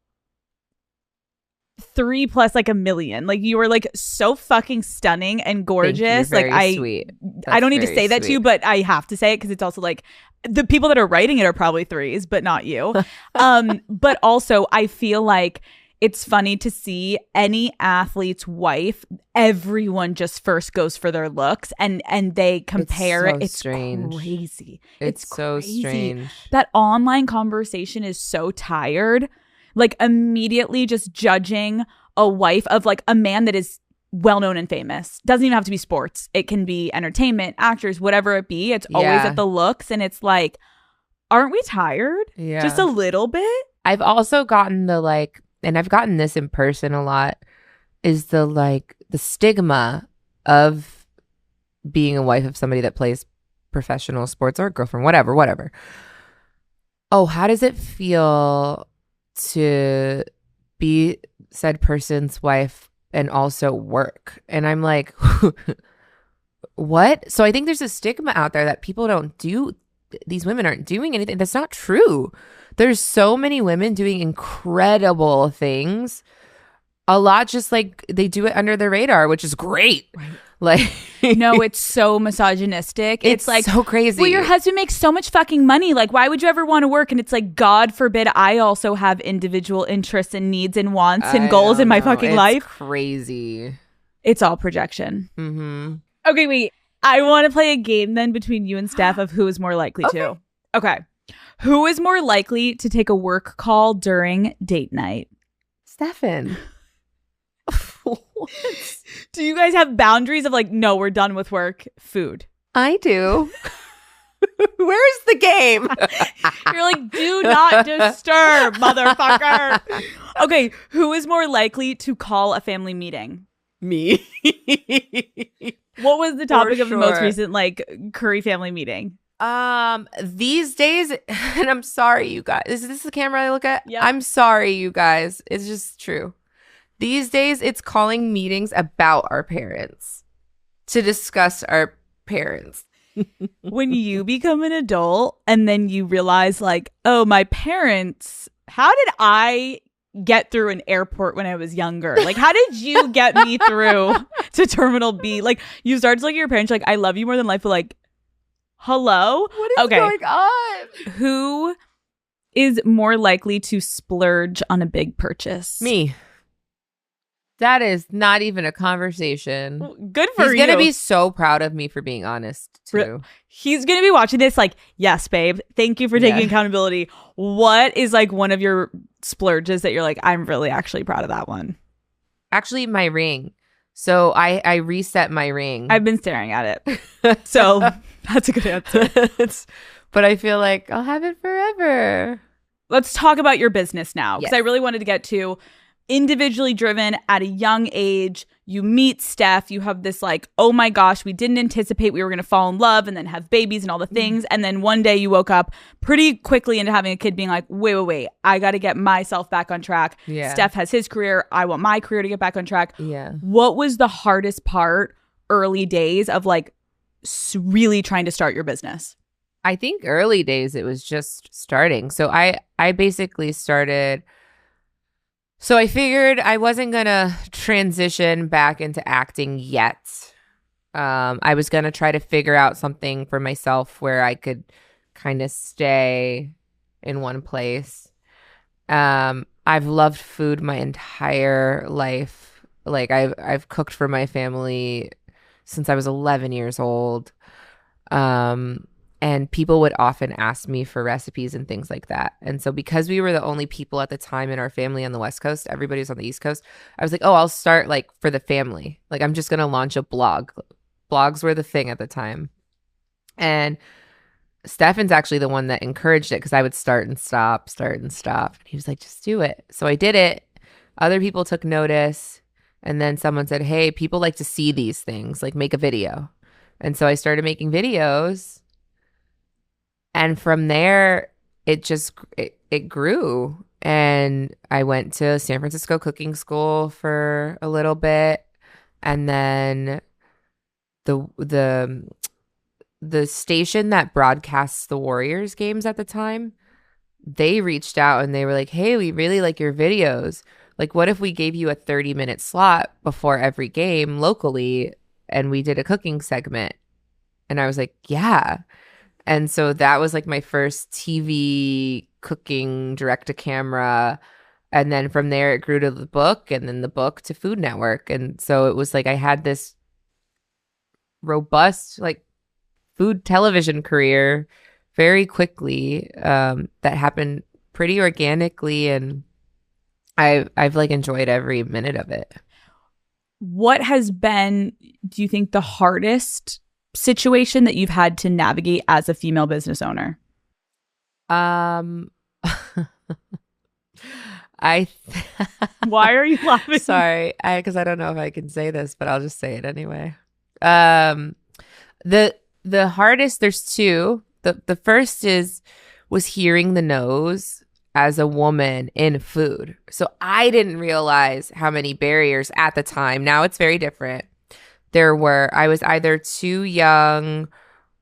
3 plus like a million. Like you were like so fucking stunning and gorgeous. Thank you. Very like sweet. I don't need to say that to you, but I have to say it because it's also like the people that are writing it are probably threes, but not you. But also I feel like it's funny to see any athlete's wife, everyone just first goes for their looks and they compare it. It's strange. crazy. It's so crazy. strange. That online conversation is so tired. Like immediately just judging a wife of like a man that is well-known and famous. Doesn't even have to be sports. It can be entertainment, actors, whatever it be. It's always at the looks. And it's like, aren't we tired? Yeah. Just a little bit? I've also gotten the like, and I've gotten this in person a lot, is the like the stigma of being a wife of somebody that plays professional sports or a girlfriend, whatever. Oh, how does it feel to be said person's wife and also work? And I'm like, what? So I think there's a stigma out there that people don't do. These women aren't doing anything. That's not true. There's so many women doing incredible things. A lot just like they do it under the radar, which is great. Right. Like, no, it's so misogynistic. It's like so crazy. Well, your husband makes so much fucking money. Like, why would you ever want to work? And it's like, God forbid, I also have individual interests and needs and wants and goals in my fucking life. Crazy. It's all projection. Mm-hmm. Okay, wait. I want to play a game then between you and Steph of who is more likely to. Okay. Who is more likely to take a work call during date night? Stefan. Do you guys have boundaries of like, no, we're done with work, food? I do. Where's the game? You're like, do not disturb, motherfucker. Okay, who is more likely to call a family meeting? Me. What was the topic of the most sure. recent like Curry family meeting? These days, and I'm sorry, you guys. Is this the camera I look at? Yep. I'm sorry, you guys. It's just true. These days, it's calling meetings about our parents to discuss our parents. When you become an adult and then you realize like, oh, my parents, how did I get through an airport when I was younger? Like, how did you get me through to Terminal B? Like, you start to look at your parents like, I love you more than life, but like, hello? What is going on? Who is more likely to splurge on a big purchase? Me. That is not even a conversation. Good for you. He's going to be so proud of me for being honest, too. He's going to be watching this like, yes, babe. Thank you for taking accountability. What is like one of your splurges that you're like, I'm really actually proud of that one? Actually, my ring. So I reset my ring. I've been staring at it. So that's a good answer. But I feel like I'll have it forever. Let's talk about your business now, because Yes. I really wanted to get to individually driven at a young age. You meet Steph, you have this like, oh my gosh, we didn't anticipate we were going to fall in love and then have babies and all the things. And then one day you woke up pretty quickly into having a kid being like, wait, I got to get myself back on track. Yeah. Steph has his career. I want my career to get back on track. Yeah. What was the hardest part early days of like really trying to start your business? I think early days it was just starting. So I basically started. So I figured I wasn't going to transition back into acting yet. I was going to try to figure out something for myself where I could kind of stay in one place. I've loved food my entire life. Like I've cooked for my family since I was 11 years old. And people would often ask me for recipes and things like that. And so because we were the only people at the time in our family on the West Coast, everybody was on the East Coast, I was like, oh, I'll start like for the family. Like I'm just going to launch a blog. Blogs were the thing at the time. And Stefan's actually the one that encouraged it because I would start and stop. And he was like, just do it. So I did it. Other people took notice. And then someone said, hey, people like to see these things, like make a video. And so I started making videos. And from there, it grew. And I went to San Francisco cooking school for a little bit. And then the station that broadcasts the Warriors games at the time, they reached out and they were like, hey, we really like your videos. Like, what if we gave you a 30-minute slot before every game locally and we did a cooking segment? And I was like, yeah. And so that was like my first TV cooking direct to camera. And then from there it grew to the book and then the book to Food Network. And so it was like I had this robust like food television career very quickly that happened pretty organically. And I've like enjoyed every minute of it. What has been, do you think, the hardest situation that you've had to navigate as a female business owner? Why are you laughing? Sorry, because I don't know if I can say this, but I'll just say it anyway. The hardest, there's two. The first was hearing the no's as a woman in food. So I didn't realize how many barriers at the time. Now it's very different. I was either too young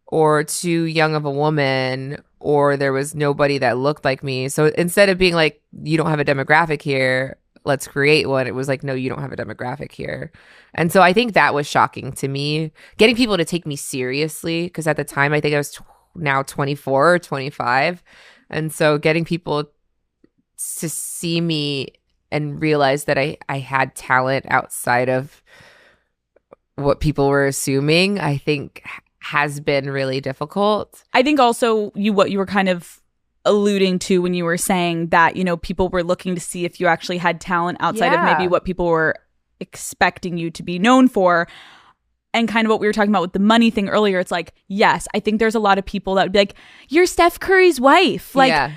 or too young of a woman, or there was nobody that looked like me. So instead of being like, you don't have a demographic here, let's create one, it was like, no, you don't have a demographic here. And so I think that was shocking to me, getting people to take me seriously, because at the time I think I was now 24 or 25. And so getting people to see me and realize that I had talent outside of what people were assuming, I think has been really difficult. I think also what you were kind of alluding to when you were saying that, you know, people were looking to see if you actually had talent outside of maybe what people were expecting you to be known for. And kind of what we were talking about with the money thing earlier, it's like, yes, I think there's a lot of people that would be like, you're Steph Curry's wife. Like,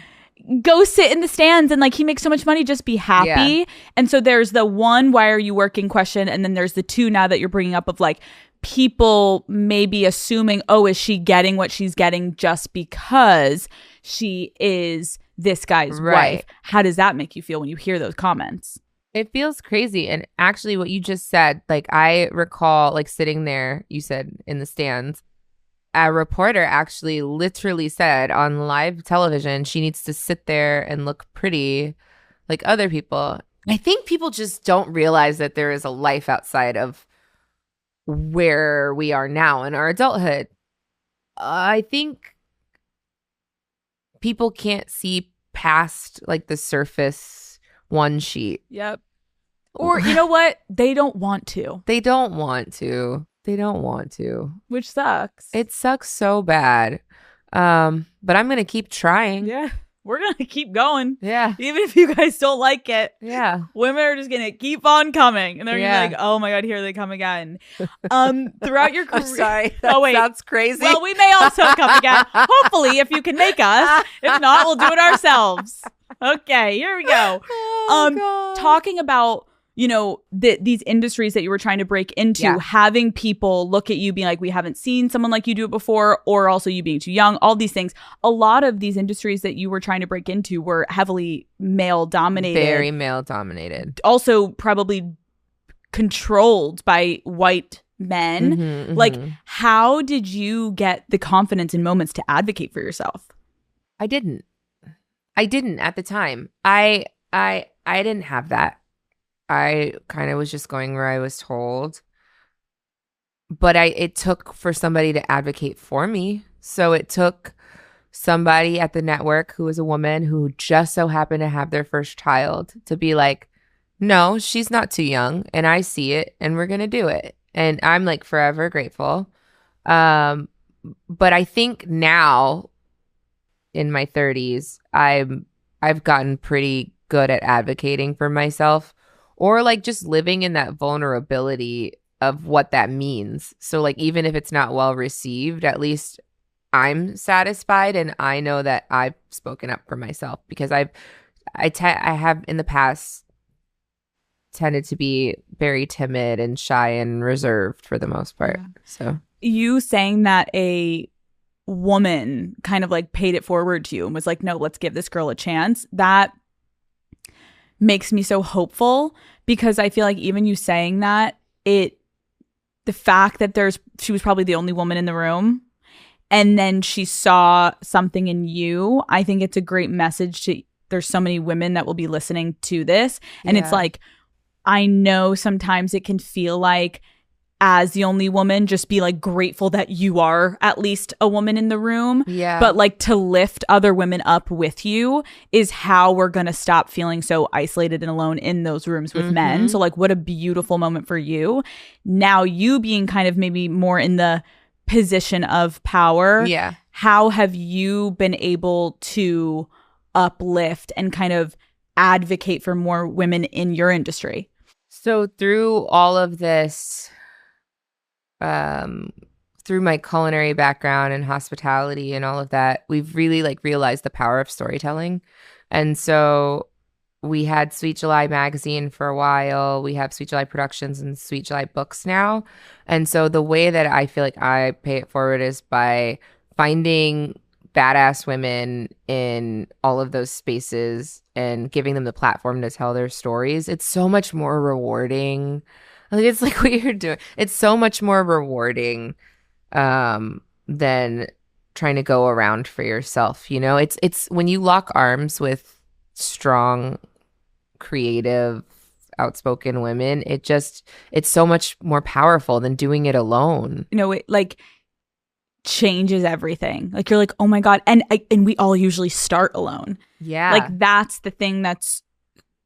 go sit in the stands and like he makes so much money, just be happy. Yeah. And so there's the one, why are you working question, and then there's the two now that you're bringing up of like people maybe assuming, oh, is she getting what she's getting just because she is this guy's Right. wife? How does that make you feel when you hear those comments? It feels crazy. And actually what you just said, like I recall like sitting there, you said in the stands, a reporter actually literally said on live television she needs to sit there and look pretty like other people. I think people just don't realize that there is a life outside of where we are now in our adulthood. I think people can't see past like the surface one sheet. Yep. Or you know what? They don't want to. They don't want to. They don't want to. Which sucks. It sucks so bad. But I'm going to keep trying. Yeah. We're going to keep going. Yeah. Even if you guys don't like it. Yeah. Women are just going to keep on coming. And they're Yeah. going to be like, oh my God, here they come again. Throughout your career. I'm sorry. That sounds crazy. Well, we may also come again. Hopefully, if you can make us. If not, we'll do it ourselves. Okay, here we go. God. Talking about, you know, these industries that you were trying to break into, Yeah. having people look at you being like, we haven't seen someone like you do it before, or also you being too young, all these things. A lot of these industries that you were trying to break into were heavily male dominated. Very male dominated. Also probably controlled by white men. Mhm, Like, mhm. how did you get the confidence in moments to advocate for yourself? I didn't at the time. I didn't have that. I kind of was just going where I was told. But it took for somebody to advocate for me. So it took somebody at the network who was a woman who just so happened to have their first child to be like, no, she's not too young and I see it and we're going to do it. And I'm like forever grateful. But I think now in my 30s, I've gotten pretty good at advocating for myself, or like just living in that vulnerability of what that means. So like even if it's not well received, at least I'm satisfied and I know that I've spoken up for myself, because I have in the past tended to be very timid and shy and reserved for the most part. Yeah. So You saying that a woman kind of like paid it forward to you and was like, no, let's give this girl a chance, that makes me so hopeful, because I feel like even you saying that, the fact that she was probably the only woman in the room and then she saw something in you, I think it's a great message to, there's so many women that will be listening to this. And it's like, I know sometimes it can feel like, as the only woman, just be like grateful that you are at least a woman in the room. yeah. But like to lift other women up with you is how we're going to stop feeling so isolated and alone in those rooms with men. So like, what a beautiful moment for you. Now you being kind of maybe more in the position of power. Yeah. How have you been able to uplift and kind of advocate for more women in your industry? So through all of this, through my culinary background and hospitality and all of that, we've really like realized the power of storytelling. And so we had Sweet July magazine for a while. We have Sweet July Productions and Sweet July Books now. And so the way that I feel like I pay it forward is by finding badass women in all of those spaces and giving them the platform to tell their stories. It's so much more rewarding. Like, it's like what you're doing. It's so much more rewarding than trying to go around for yourself. You know, it's when you lock arms with strong, creative, outspoken women, it's so much more powerful than doing it alone. You know, it like changes everything. Like you're like, oh my God. And we all usually start alone. Yeah. Like that's the thing that's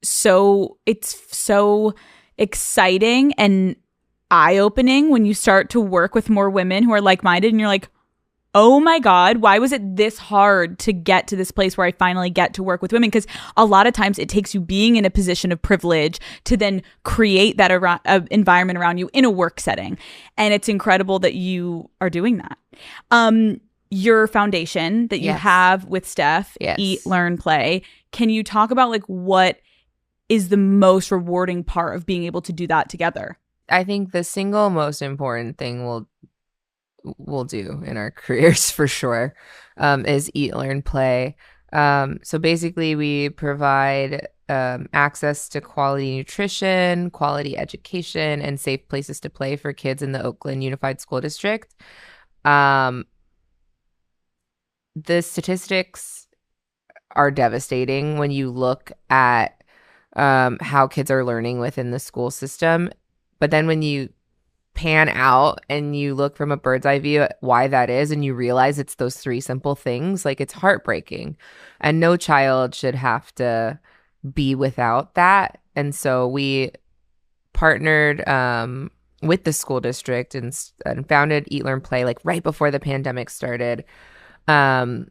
it's so exciting and eye-opening when you start to work with more women who are like-minded and you're like, oh my God, why was it this hard to get to this place where I finally get to work with women? Because a lot of times it takes you being in a position of privilege to then create that environment around you in a work setting. And it's incredible that you are doing that. your foundation that you Yes. have with Steph, Yes. Eat, Learn, Play. Can you talk about like what is the most rewarding part of being able to do that together? I think the single most important thing we'll do in our careers for sure is Eat, Learn, Play. So basically we provide access to quality nutrition, quality education, and safe places to play for kids in the Oakland Unified School District. The statistics are devastating when you look at how kids are learning within the school system. But then when you pan out and you look from a bird's eye view at why that is, and you realize it's those three simple things, like it's heartbreaking. And no child should have to be without that. And so we partnered with the school district and founded Eat, Learn, Play like right before the pandemic started. And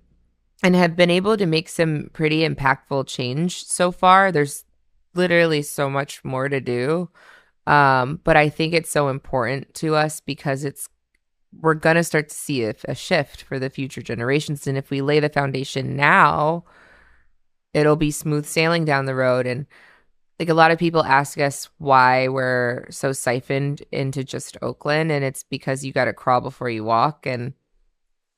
have been able to make some pretty impactful change so far. There's literally so much more to do. But I think it's so important to us because we're going to start to see a shift for the future generations. And if we lay the foundation now, it'll be smooth sailing down the road. And like a lot of people ask us why we're so siphoned into just Oakland. And it's because you got to crawl before you walk. And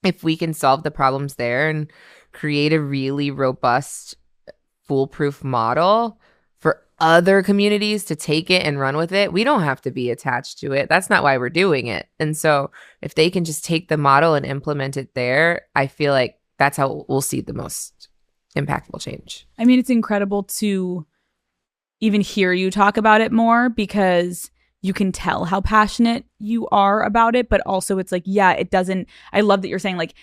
if we can solve the problems there and create a really robust, foolproof model for other communities to take it and run with it, we don't have to be attached to it. That's not why we're doing it. And so if they can just take the model and implement it there, I feel like that's how we'll see the most impactful change. I mean, it's incredible to even hear you talk about it more because you can tell how passionate you are about it, but also it's like, yeah, it doesn't, I love that you're saying like,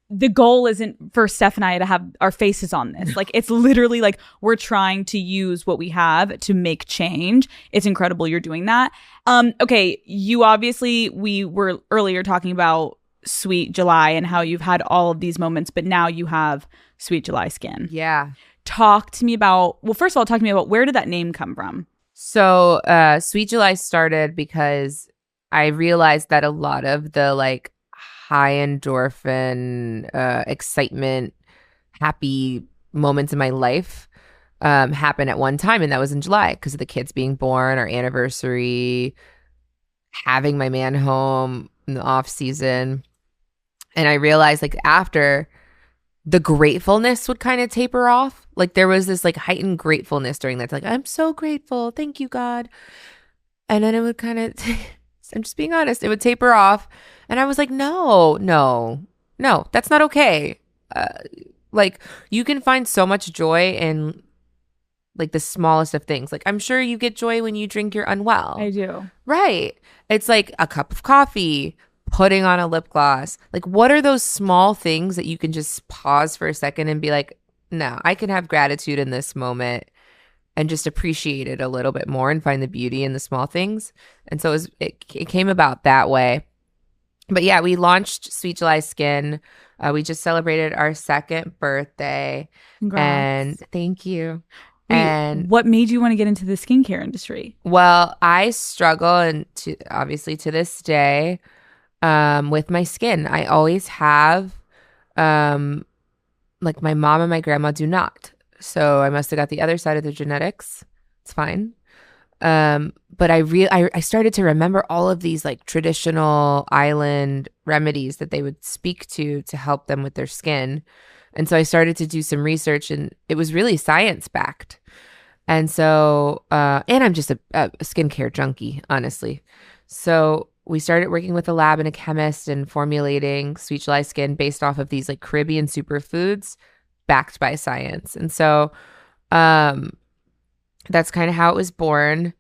the goal isn't for Steph and I to have our faces on this. Like, it's literally like we're trying to use what we have to make change. It's incredible you're doing that. Okay, you obviously, we were earlier talking about Sweet July and how you've had all of these moments, but now you have Sweet July Skin. Yeah. Talk to me about, well, first of all, talk to me about where did that name come from? So Sweet July started because I realized that a lot of the like high endorphin, excitement, happy moments in my life happen at one time. And that was in July because of the kids being born, our anniversary, having my man home in the off season. And I realized like after, the gratefulness would kind of taper off. Like there was this like heightened gratefulness during that. Like, I'm so grateful. Thank you, God. And then it would kind of, I'm just being honest, it would taper off. And I was like, no, that's not okay. Like you can find so much joy in like the smallest of things. Like I'm sure you get joy when you drink your Unwell. I do. Right. It's like a cup of coffee, putting on a lip gloss. Like what are those small things that you can just pause for a second and be like, no, I can have gratitude in this moment and just appreciate it a little bit more and find the beauty in the small things. And so it came about that way. But yeah, we launched Sweet July Skin. We just celebrated our 2nd birthday. Congrats. And thank you. Wait, And what made you want to get into the skincare industry? well, I struggle and obviously to this day with my skin. I always have. Like my mom and my grandma do not. So I must have got the other side of the genetics. It's fine. But I started to remember all of these like traditional island remedies that they would speak to help them with their skin. And so I started to do some research and it was really science backed. And so, and I'm just a skincare junkie, honestly. So we started working with a lab and a chemist and formulating Sweet July Skin based off of these like Caribbean superfoods backed by science. And so that's kind of how it was born.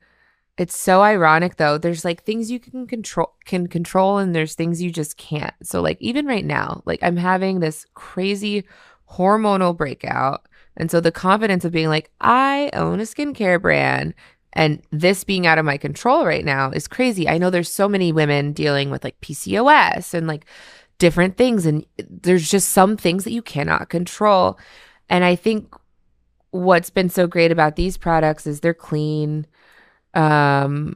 It's so ironic though. There's like things you can control and there's things you just can't. So like even right now, like I'm having this crazy hormonal breakout. And so the confidence of being like, I own a skincare brand and this being out of my control right now is crazy. I know there's so many women dealing with like PCOS and like different things. And there's just some things that you cannot control. And I think what's been so great about these products is they're clean, vegan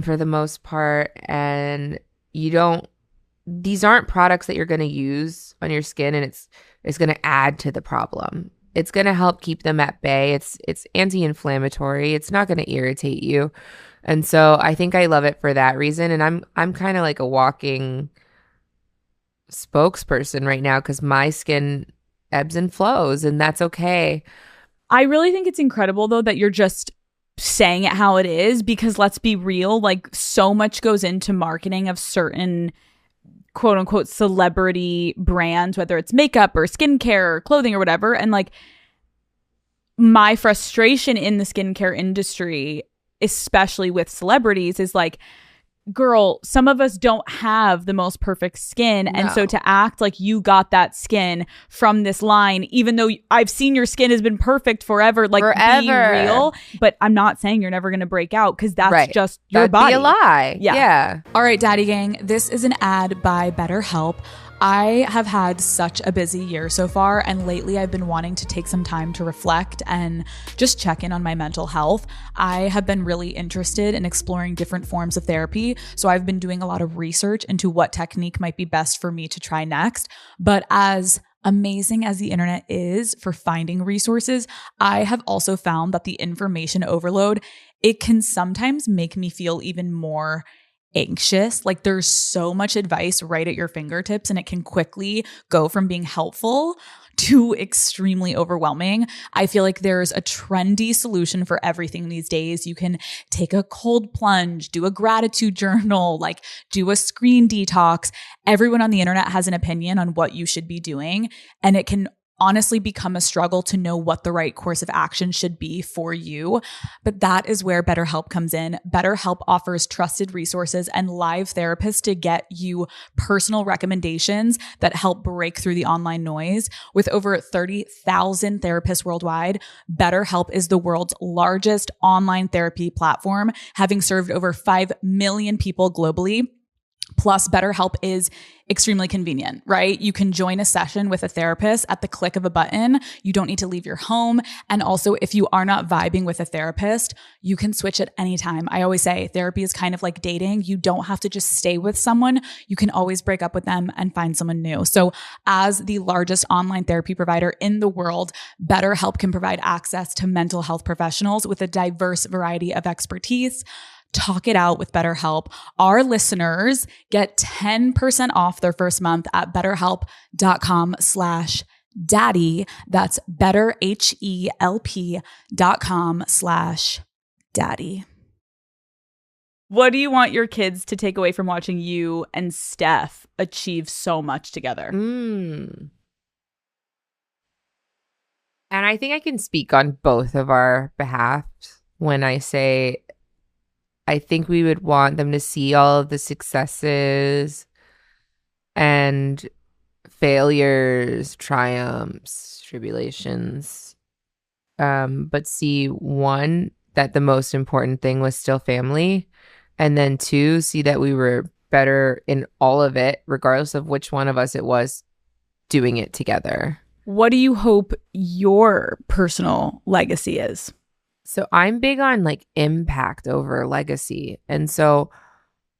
for the most part, and you don't these aren't products that you're going to use on your skin and it's going to add to the problem. It's going to help keep them at bay. It's anti-inflammatory. It's not going to irritate you. And so I think I love it for that reason. And I'm kind of like a walking spokesperson right now because my skin ebbs and flows, and that's okay. I really think it's incredible, though, that you're just saying it how it is, because let's be real, like so much goes into marketing of certain quote unquote celebrity brands, whether it's makeup or skincare or clothing or whatever. And like my frustration in the skincare industry, especially with celebrities, is like, girl, some of us don't have the most perfect skin. No. And so to act like you got that skin from this line, even though I've seen your skin has been perfect forever, like be real. But I'm not saying you're never going to break out, because that's just your body. That'd be a lie. Yeah. All right, Daddy Gang, this is an ad by BetterHelp. I have had such a busy year so far, and lately I've been wanting to take some time to reflect and just check in on my mental health. I have been really interested in exploring different forms of therapy, so I've been doing a lot of research into what technique might be best for me to try next. But as amazing as the internet is for finding resources, I have also found that the information overload, it can sometimes make me feel even more anxious. Like there's so much advice right at your fingertips, and it can quickly go from being helpful to extremely overwhelming. I feel like there's a trendy solution for everything these days. You can take a cold plunge, do a gratitude journal, like do a screen detox. Everyone on the internet has an opinion on what you should be doing, and it can honestly become a struggle to know what the right course of action should be for you. But that is where BetterHelp comes in. BetterHelp offers trusted resources and live therapists to get you personal recommendations that help break through the online noise. With over 30,000 therapists worldwide, BetterHelp is the world's largest online therapy platform, having served over 5 million people globally. Plus, BetterHelp is extremely convenient, right? You can join a session with a therapist at the click of a button. You don't need to leave your home. And also, if you are not vibing with a therapist, you can switch at any time. I always say therapy is kind of like dating. You don't have to just stay with someone. You can always break up with them and find someone new. So as the largest online therapy provider in the world, BetterHelp can provide access to mental health professionals with a diverse variety of expertise. Talk it out with BetterHelp. Our listeners get 10% off their first month at betterhelp.com/daddy. That's betterhelp.com/daddy. What do you want your kids to take away from watching you and Steph achieve so much together? And I think I can speak on both of our behalf when I say I think we would want them to see all of the successes and failures, triumphs, tribulations, but see, one, that the most important thing was still family, and then two, see that we were better in all of it, regardless of which one of us it was, doing it together. What do you hope your personal legacy is? So I'm big on like impact over legacy. And so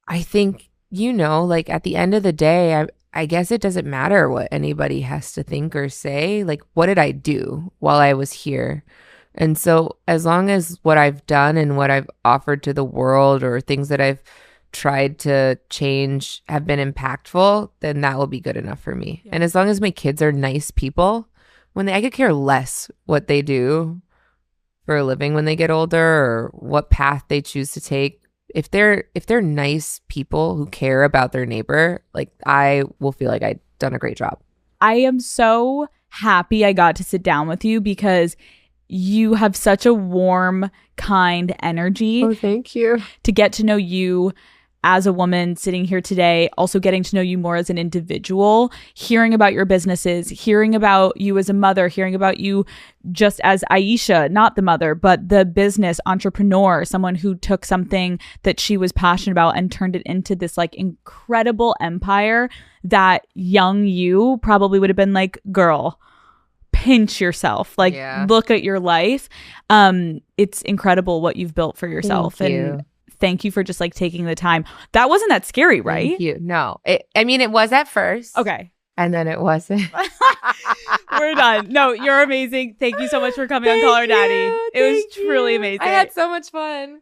I think, like at the end of the day, I guess it doesn't matter what anybody has to think or say. Like, what did I do while I was here? And so as long as what I've done and what I've offered to the world or things that I've tried to change have been impactful, then that will be good enough for me. Yeah. And as long as my kids are nice people, I could care less what they do for a living when they get older or what path they choose to take. If they're nice people who care about their neighbor, like I will feel like I've done a great job. I am so happy I got to sit down with you because you have such a warm, kind energy. Oh, thank you. To get to know you as a woman sitting here today, also getting to know you more as an individual, hearing about your businesses, hearing about you as a mother, hearing about you just as Ayesha, not the mother, but the business entrepreneur, someone who took something that she was passionate about and turned it into this like incredible empire that young you probably would have been like, girl, pinch yourself, like look at your life. It's incredible what you've built for yourself. Thank you. And thank you for just like taking the time. That wasn't that scary, right? Thank you. No. It was at first. Okay. And then it wasn't. We're done. No, you're amazing. Thank you so much for coming on Call Her Daddy. It was truly amazing. I had so much fun.